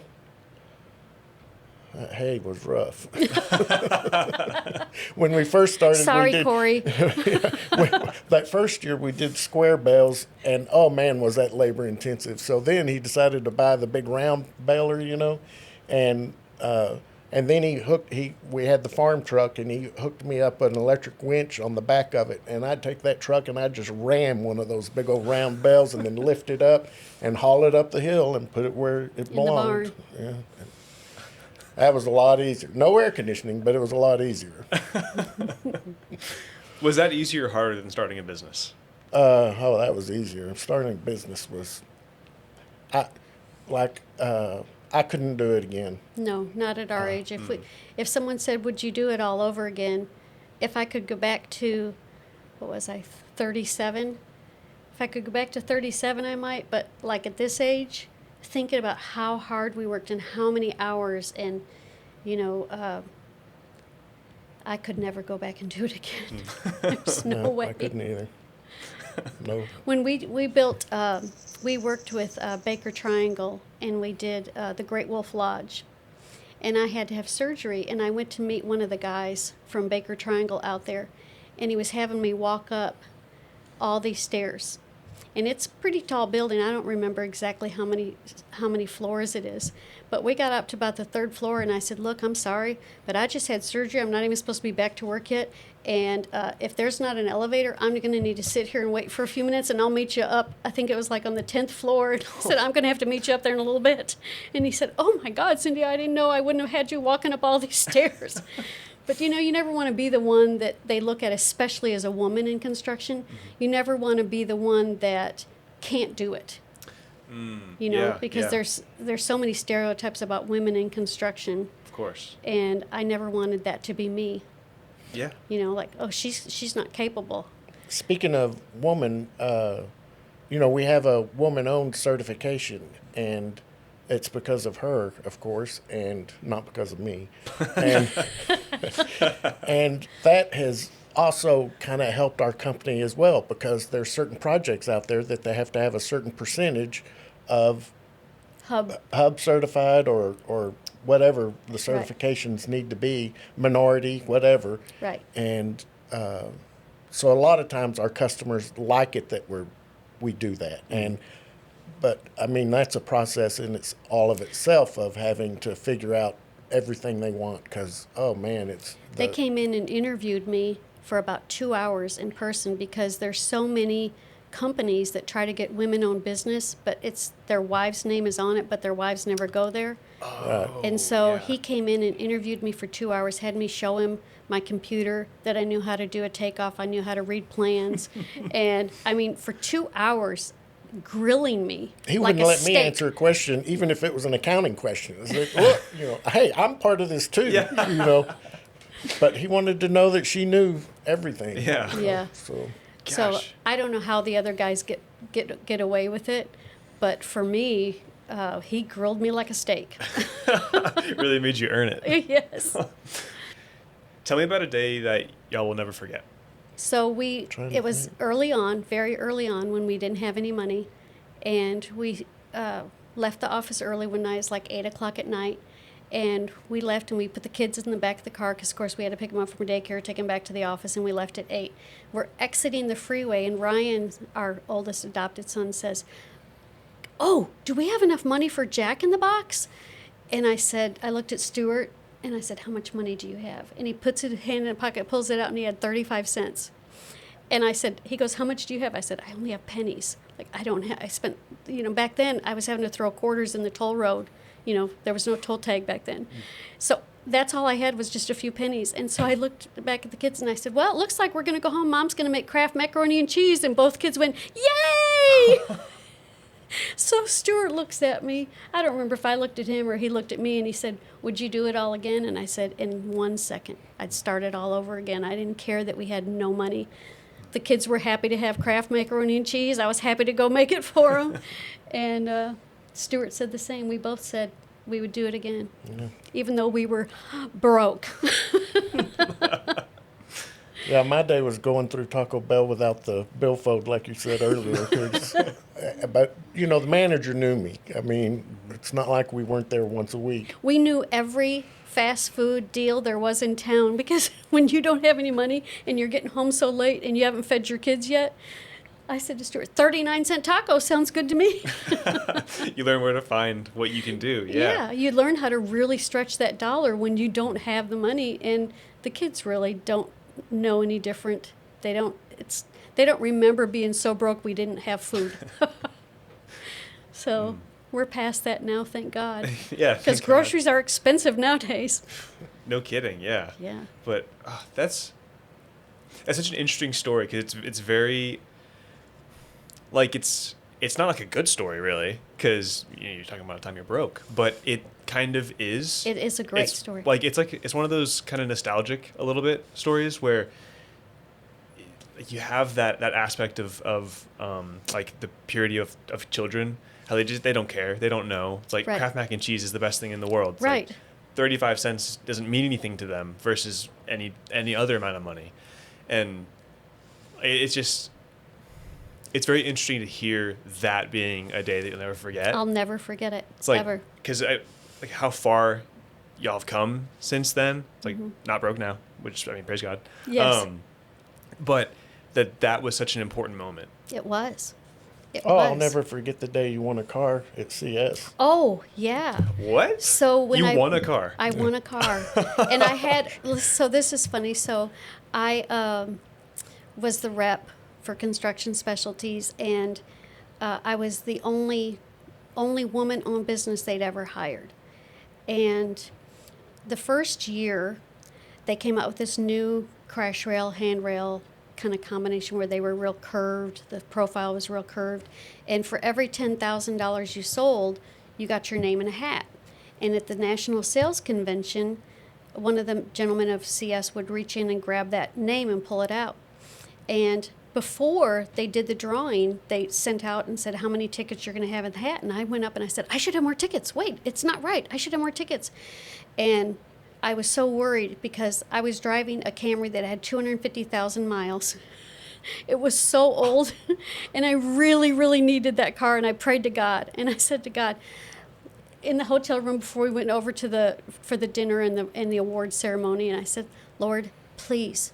That hay was rough. When we first started, Sorry, Corey. That first year we did square bales, and oh man, was that labor intensive. So then he decided to buy the big round baler, you know, and then we had the farm truck, and he hooked me up an electric winch on the back of it, and I'd take that truck and I'd just ram one of those big old round bales and then lift it up and haul it up the hill and put it where it belonged. Yeah. That was a lot easier. No air conditioning, but it was a lot easier. Was that easier or harder than starting a business? That was easier. Starting a business was, like I couldn't do it again. No, not at our age. If someone said, "Would you do it all over again?" If I could go back to, what was I, 37? If I could go back to 37, I might. But like at this age, thinking about how hard we worked and how many hours, and I could never go back and do it again. There's no way. I couldn't either. No. When we built, we worked with Baker Triangle, and we did the Great Wolf Lodge. And I had to have surgery, and I went to meet one of the guys from Baker Triangle out there, and he was having me walk up all these stairs. And it's a pretty tall building. I don't remember exactly how many floors it is. But we got up to about the third floor, and I said, "Look, I'm sorry, but I just had surgery. I'm not even supposed to be back to work yet. And if there's not an elevator, I'm going to need to sit here and wait for a few minutes, and I'll meet you up." I think it was like on the 10th floor. And I said, "I'm going to have to meet you up there in a little bit." And he said, "Oh, my God, Cindy, I didn't know I wouldn't have had you walking up all these stairs." But, you never want to be the one that they look at, especially as a woman in construction. Mm-hmm. You never want to be the one that can't do it. Because there's so many stereotypes about women in construction. Of course. And I never wanted that to be me. Yeah. Like, oh, she's not capable. Speaking of woman, we have a woman-owned certification, and it's because of her, of course, and not because of me. And, and that has also kind of helped our company as well, because there's certain projects out there that they have to have a certain percentage of hub certified or whatever the certifications need to be, minority, whatever. Right. And so a lot of times our customers like it that we do that. But I mean, that's a process in all of itself of having to figure out everything they want, because, oh man, they came in and interviewed me for about 2 hours in person, because there's so many companies that try to get women-owned business, but it's their wife's name is on it, but their wives never go there. And so he came in and interviewed me for 2 hours, had me show him my computer, that I knew how to do a takeoff, I knew how to read plans. And I mean, for 2 hours, grilling me. He like wouldn't let steak. me answer a question, even if it was an accounting question. It's like, look, hey, I'm part of this too. Yeah. But he wanted to know that she knew everything. Yeah. Yeah. So I don't know how the other guys get away with it, but for me, he grilled me like a steak. Really made you earn it. Yes. Tell me about a day that y'all will never forget. So it was early on, very early on, when we didn't have any money, and we left the office early one night. It was like 8 o'clock at night, and we left and we put the kids in the back of the car, because of course we had to pick them up from daycare, take them back to the office, and we left at 8. We're exiting the freeway, and Ryan, our oldest adopted son, says, "Oh, do we have enough money for Jack in the Box?" And I looked at Stewart, and I said, "How much money do you have?" And he puts his hand in the pocket, pulls it out, and he had 35 cents. And he goes, "How much do you have?" I said, "I only have pennies. Like, I spent, back then I was having to throw quarters in the toll road. There was no toll tag back then. So that's all I had, was just a few pennies." And so I looked back at the kids and I said, "Well, it looks like we're going to go home. Mom's going to make Kraft macaroni and cheese." And both kids went, "Yay!" So Stewart looks at me. I don't remember if I looked at him or he looked at me, and he said, "Would you do it all again?" And I said, "In 1 second, I'd start it all over again." I didn't care that we had no money. The kids were happy to have Kraft macaroni and cheese. I was happy to go make it for them. And Stewart said the same. We both said we would do it again, even though we were broke. Yeah, my day was going through Taco Bell without the billfold, like you said earlier. But, the manager knew me. I mean, it's not like we weren't there once a week. We knew every fast food deal there was in town, because when you don't have any money and you're getting home so late and you haven't fed your kids yet, I said to Stuart, 39-cent taco sounds good to me. You learn where to find what you can do. Yeah, you learn how to really stretch that dollar when you don't have the money, and the kids really don't know any different. They don't remember being so broke we didn't have food. So we're past that now, thank God. Yeah, because groceries are expensive nowadays. No kidding. Yeah. Yeah. But that's such an interesting story, because it's very, like, it's it's not like a good story really, because you're talking about a time you're broke, but it kind of is. It is a great story. It's one of those kind of nostalgic a little bit stories where you have that aspect of like the purity of children, how they don't care, they don't know. It's like Right. Kraft mac and cheese is the best thing in the world. It's Right. like 35 cents doesn't mean anything to them versus any other amount of money, and it's just. It's very interesting to hear that being a day that you'll never forget. I'll never forget it. It's like, ever. because like how far y'all have come since then. It's like not broke now, which I mean, praise God. Yes. But that was such an important moment. It was. It Oh, was. I'll never forget the day you won a car at CS. Oh, yeah. What? So when you won a car. I won a car, and I had. So this is funny. So I was the rep for Construction Specialties, and I was the only woman-owned business they'd ever hired. And the first year, they came out with this new crash rail, handrail kind of combination where they were real curved. The profile was real curved, and for every $10,000 you sold, you got your name in a hat. And at the National Sales Convention, one of the gentlemen of CS would reach in and grab that name and pull it out. And before they did the drawing, they sent out and said how many tickets you're going to have in the hat. And I went up and I said, I should have more tickets. Wait, it's not right. I should have more tickets. And I was so worried because I was driving a Camry that had 250,000 miles. It was so old, and I really, really needed that car. And I prayed to God, and I said to God, in the hotel room before we went over to for the dinner and the award ceremony, and I said, Lord, please,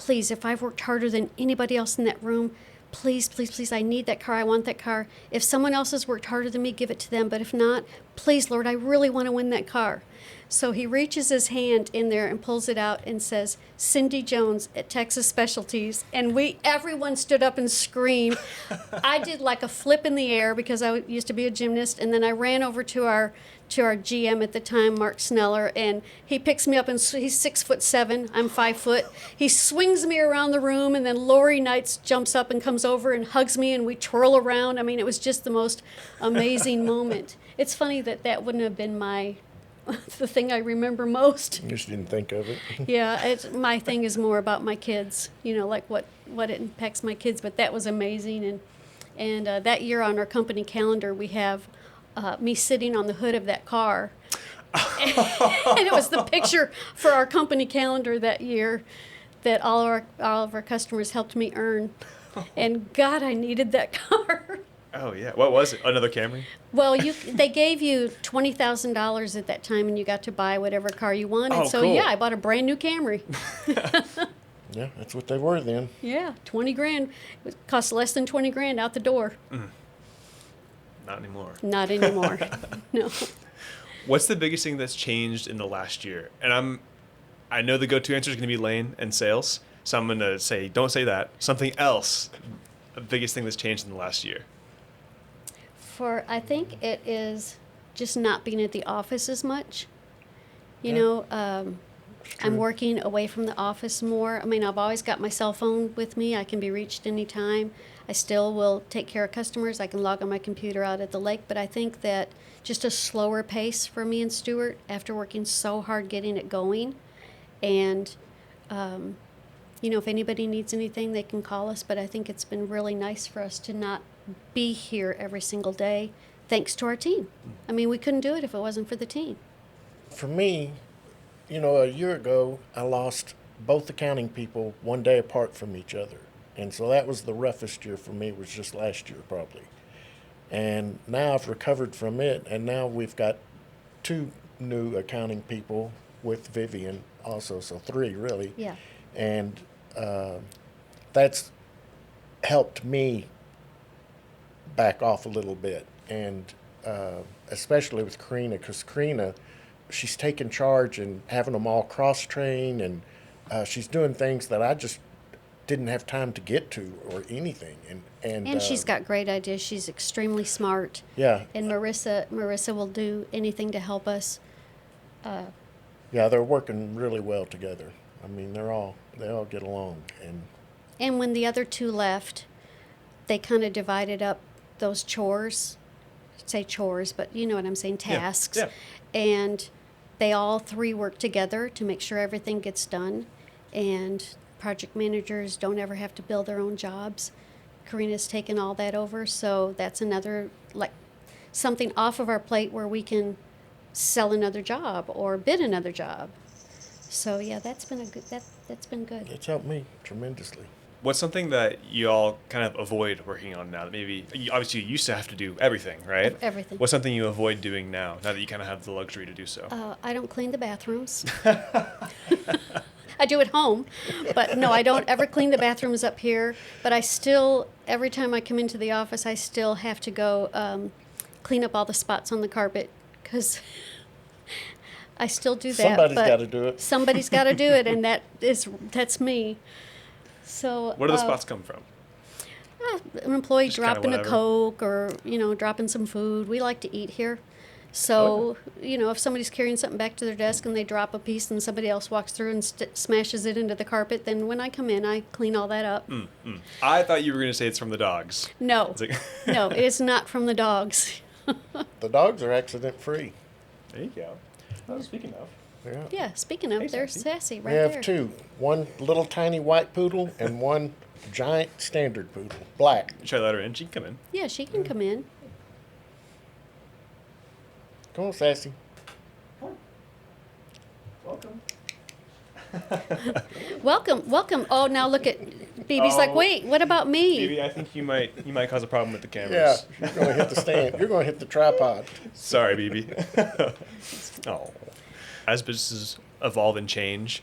if I've worked harder than anybody else in that room, please, I need that car. I want that car. If someone else has worked harder than me, give it to them. But if not, please, Lord, I really want to win that car. So he reaches his hand in there and pulls it out and says, Cindy Jones at Texas Specialties. And everyone stood up and screamed. I did like a flip in the air because I used to be a gymnast. And then I ran over to our GM at the time, Mark Sneller, and he picks me up, and he's 6'7", I'm 5 foot. He swings me around the room, and then Lori Knights jumps up and comes over and hugs me, and we twirl around. I mean, it was just the most amazing moment. It's funny that wouldn't have been the thing I remember most. You just didn't think of it. Yeah, my thing is more about my kids, like what it impacts my kids, but that was amazing. And that year on our company calendar, we have me sitting on the hood of that car. And it was the picture for our company calendar that year that all of our customers helped me earn. And God, I needed that car. Oh yeah, what was it? Another Camry? Well, they gave you $20,000 at that time, and you got to buy whatever car you wanted. Oh, so cool. yeah, I bought a brand new Camry. Yeah, that's what they were then. Yeah, $20,000. It cost less than $20,000 out the door. Not anymore. Not anymore. No. What's the biggest thing that's changed in the last year? And I know the go-to answer is going to be lane and sales, so I'm going to say, don't say that. Something else, the biggest thing that's changed in the last year. I think it is just not being at the office as much. I'm working away from the office more. I mean, I've always got my cell phone with me. I can be reached anytime. I still will take care of customers. I can log on my computer out at the lake. But I think that just a slower pace for me and Stewart after working so hard getting it going. And, if anybody needs anything, they can call us. But I think it's been really nice for us to not be here every single day, thanks to our team. I mean, we couldn't do it if it wasn't for the team. For me, a year ago, I lost both accounting people one day apart from each other. And so that was the roughest year for me, was just last year probably. And now I've recovered from it, and now we've got 2 new accounting people with Vivian also, so 3 really. Yeah. And that's helped me back off a little bit, and especially with Karina, because Karina, she's taking charge and having them all cross-train, and she's doing things that I just didn't have time to get to or anything. And she's got great ideas. She's extremely smart. Yeah. And Marissa will do anything to help us. Yeah, they're working really well together. I mean, they all get along. And when the other 2 left, they kind of divided up those chores, say chores, but you know what I'm saying, tasks. Yeah. And they all three work together to make sure everything gets done. And project managers don't ever have to bill their own jobs. Karina's taken all that over, so that's another, like, something off of our plate where we can sell another job or bid another job. So yeah, that's been that's been good. It's helped me tremendously. What's something that you all kind of avoid working on now? That maybe obviously you used to have to do everything, right? Everything. What's something you avoid doing now that you kind of have the luxury to do so? I don't clean the bathrooms. I do at home, but no, I don't ever clean the bathrooms up here. But I still, every time I come into the office, I still have to go clean up all the spots on the carpet because I still do that. Somebody's but got to do it. Somebody's got to do it, and that's me. So Where do the spots come from? an employee Just kinda dropping a whatever. Coke or dropping some food. We like to eat here. So, if somebody's carrying something back to their desk and they drop a piece and somebody else walks through and smashes it into the carpet, then when I come in, I clean all that up. I thought you were going to say it's from the dogs. No, It's like no, it's not from the dogs. The dogs are accident free. There you go. Oh, speaking of. Yeah. Yeah, speaking of, Hey, there's Sassy. Sassy We right have there. two. One little tiny white poodle and one giant standard poodle, black. Try to let her in. She can come in. Yeah, she can come in. Come on, Sassy. Welcome. Welcome. Oh, now look at BB's like, Oh. wait, what about me? Maybe I think you might cause a problem with the Yeah, cameras. you're going to hit the stand. You're going to hit the tripod. Sorry, BB. Oh. As businesses evolve and change,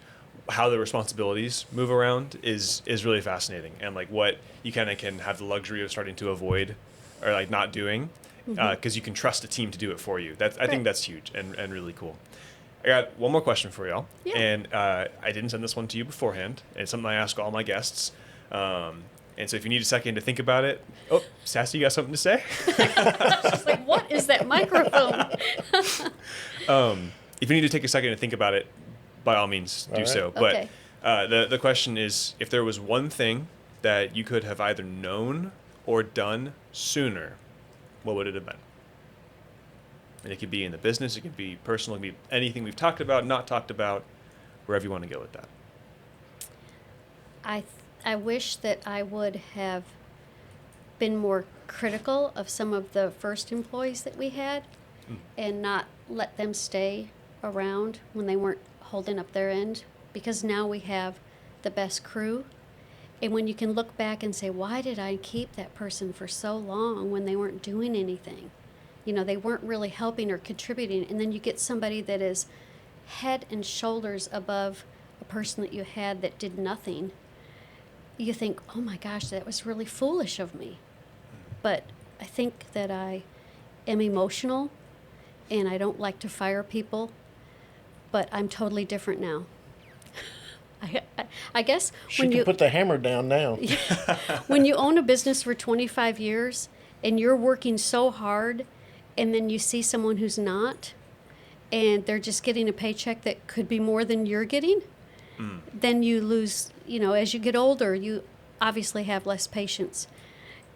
how the responsibilities move around is really fascinating, and like what you kind of can have the luxury of starting to avoid or like not doing, because you can trust a team to do it for you. I think Right. that's huge and really cool. I got one more question for y'all, Yeah. and I didn't send this one to you beforehand. It's something I ask all my guests. And so if you need a second to think about it, Sassy, you got something to say? She's like, what is that microphone? If you need to take a second to think about it, by all means, do All right. so. But Okay. the question is, if there was one thing that you could have either known or done sooner, what would it have been? And it could be in the business, it could be personal, it could be anything we've talked about, not talked about, wherever you want to go with that. I wish that I would have been more critical of some of the first employees that we had and not let them stay around when they weren't holding up their end, because now we have the best crew. And when you can look back and say, why did I keep that person for so long when they weren't doing anything? They weren't really helping or contributing. And then you get somebody that is head and shoulders above a person that you had that did nothing. You think, oh my gosh, that was really foolish of me. But I think that I am emotional and I don't like to fire people, but I'm totally different now. I guess She can put the hammer down now. when you own a business for 25 years and you're working so hard and then you see someone who's not and they're just getting a paycheck that could be more than you're getting, then you lose, as you get older, you obviously have less patience.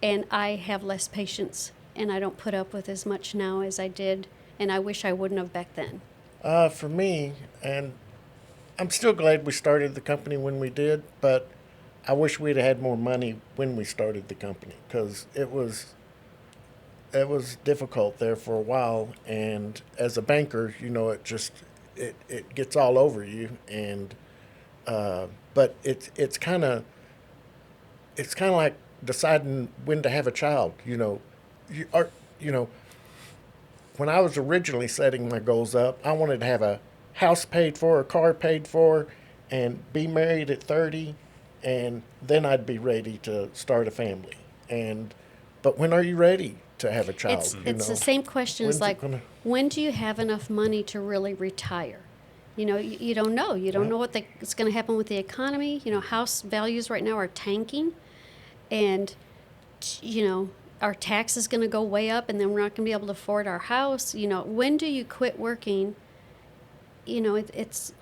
And I have less patience and I don't put up with as much now as I did, and I wish I wouldn't have back then. For me, and I'm still glad we started the company when we did, but I wish we'd had more money when we started the company, because it was difficult there for a while. And as a banker, it gets all over you. And but it's kind of like deciding when to have a child. When I was originally setting my goals up, I wanted to have a house paid for, a car paid for, and be married at 30, and then I'd be ready to start a family. But when are you ready to have a child? It's the same question as When's it like, gonna- when do you have enough money to really retire? You don't know. You don't know what's going to happen with the economy. House values right now are tanking, and our tax is going to go way up, and then we're not going to be able to afford our house. When do you quit working? It's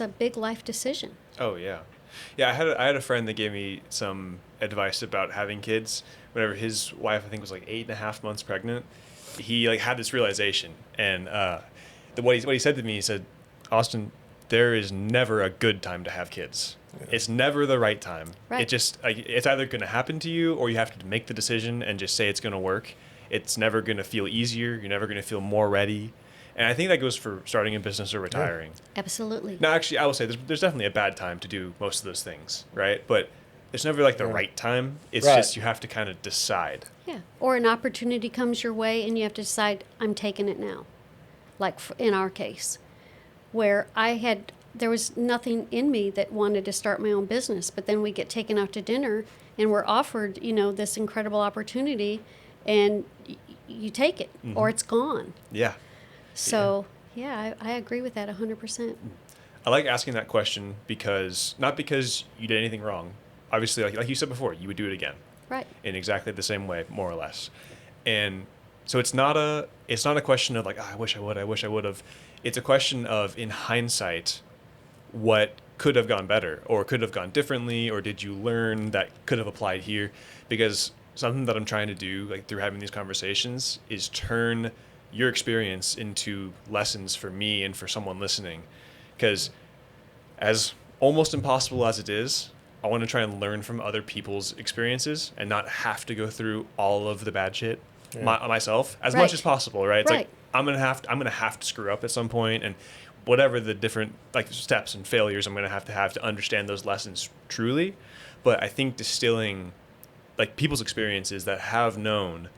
a big life decision. Oh, yeah. Yeah, I had a friend that gave me some advice about having kids. Whenever his wife, I think, was like 8.5 months pregnant, he like had this realization, and what he said to me, he said, Austin, there is never a good time to have kids. Yeah. It's never the right time. Right. It just like, it's either going to happen to you, or you have to make the decision and just say it's going to work. It's never going to feel easier. You're never going to feel more ready. And I think that goes for starting a business or retiring. Yeah. Absolutely. Now, actually, I will say there's definitely a bad time to do most of those things, right? But it's never like the right time. It's just you have to kind of decide. Yeah. Or an opportunity comes your way and you have to decide, I'm taking it now. Like in our case, where there was nothing in me that wanted to start my own business, but then we get taken out to dinner and we're offered, this incredible opportunity, and you take it, or it's gone. Yeah. So, I agree with that 100%. I like asking that question not because you did anything wrong. Obviously, like you said before, you would do it again. Right. In exactly the same way, more or less. And so it's not a question of like, I wish I would have. It's a question of, in hindsight, what could have gone better, or could have gone differently, or did you learn that could have applied here? Because something that I'm trying to do, like through having these conversations, is turn your experience into lessons for me and for someone listening. Because as almost impossible as it is, I want to try and learn from other people's experiences and not have to go through all of the bad shit myself as much as possible, right? It's like I'm gonna have to screw up at some point, and whatever the different like steps and failures I'm gonna have to understand those lessons truly. But I think distilling like people's experiences that have known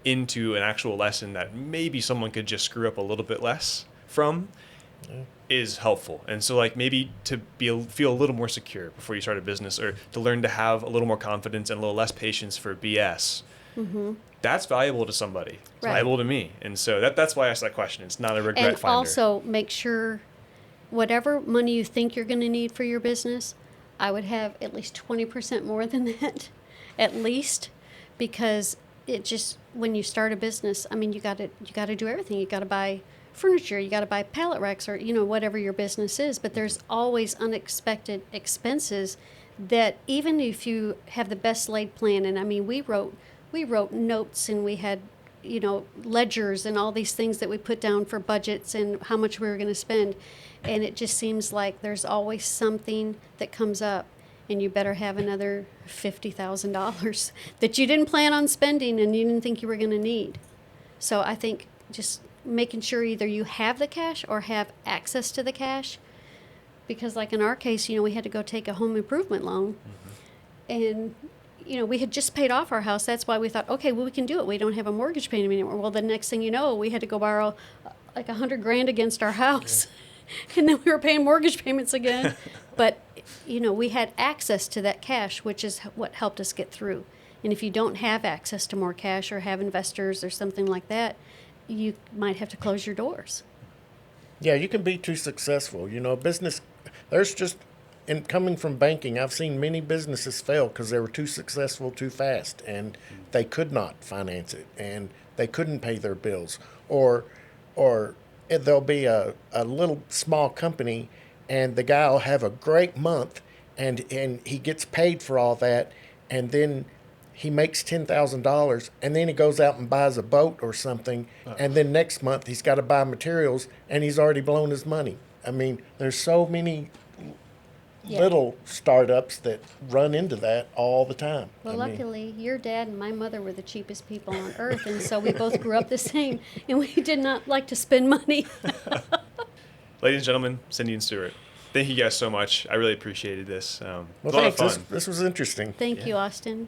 into an actual lesson that maybe someone could just screw up a little bit less from is helpful. And so like maybe to feel a little more secure before you start a business, or to learn to have a little more confidence and a little less patience for BS. Mm-hmm. That's valuable to somebody. It's valuable to me. And so that's why I asked that question. It's not a regret finder. And also make sure whatever money you think you're going to need for your business, I would have at least 20% more than that, at least, because it just, when you start a business, I mean, you got to do everything. You got to buy furniture, you got to buy pallet racks, or whatever your business is. But there's always unexpected expenses that even if you have the best laid plan, and I mean, we wrote notes, and we had ledgers and all these things that we put down for budgets and how much we were going to spend, and it just seems like there's always something that comes up, and you better have another $50,000 that you didn't plan on spending and you didn't think you were going to need. So I think just making sure either you have the cash or have access to the cash, because like in our case, we had to go take a home improvement loan, and we had just paid off our house. That's why we thought, okay, well, we can do it. We don't have a mortgage payment anymore. Well, the next thing you know, we had to go borrow like $100,000 against our house, and then we were paying mortgage payments again. But we had access to that cash, which is what helped us get through. And if you don't have access to more cash, or have investors or something like that, you might have to close your doors. Yeah, you can be too successful. Business, in coming from banking, I've seen many businesses fail because they were too successful too fast, and they could not finance it, and they couldn't pay their bills. Or there'll be a little small company, and the guy will have a great month, and he gets paid for all that, and then he makes $10,000, and then he goes out and buys a boat or something, and then next month he's got to buy materials, and he's already blown his money. I mean, there's so many little startups that run into that all the time. Well, luckily, your dad and my mother were the cheapest people on earth, and so we both grew up the same, and we did not like to spend money. Ladies and gentlemen, Cindy and Stewart, thank you guys so much. I really appreciated this. Well, thanks. This was interesting. Thank you, Austin.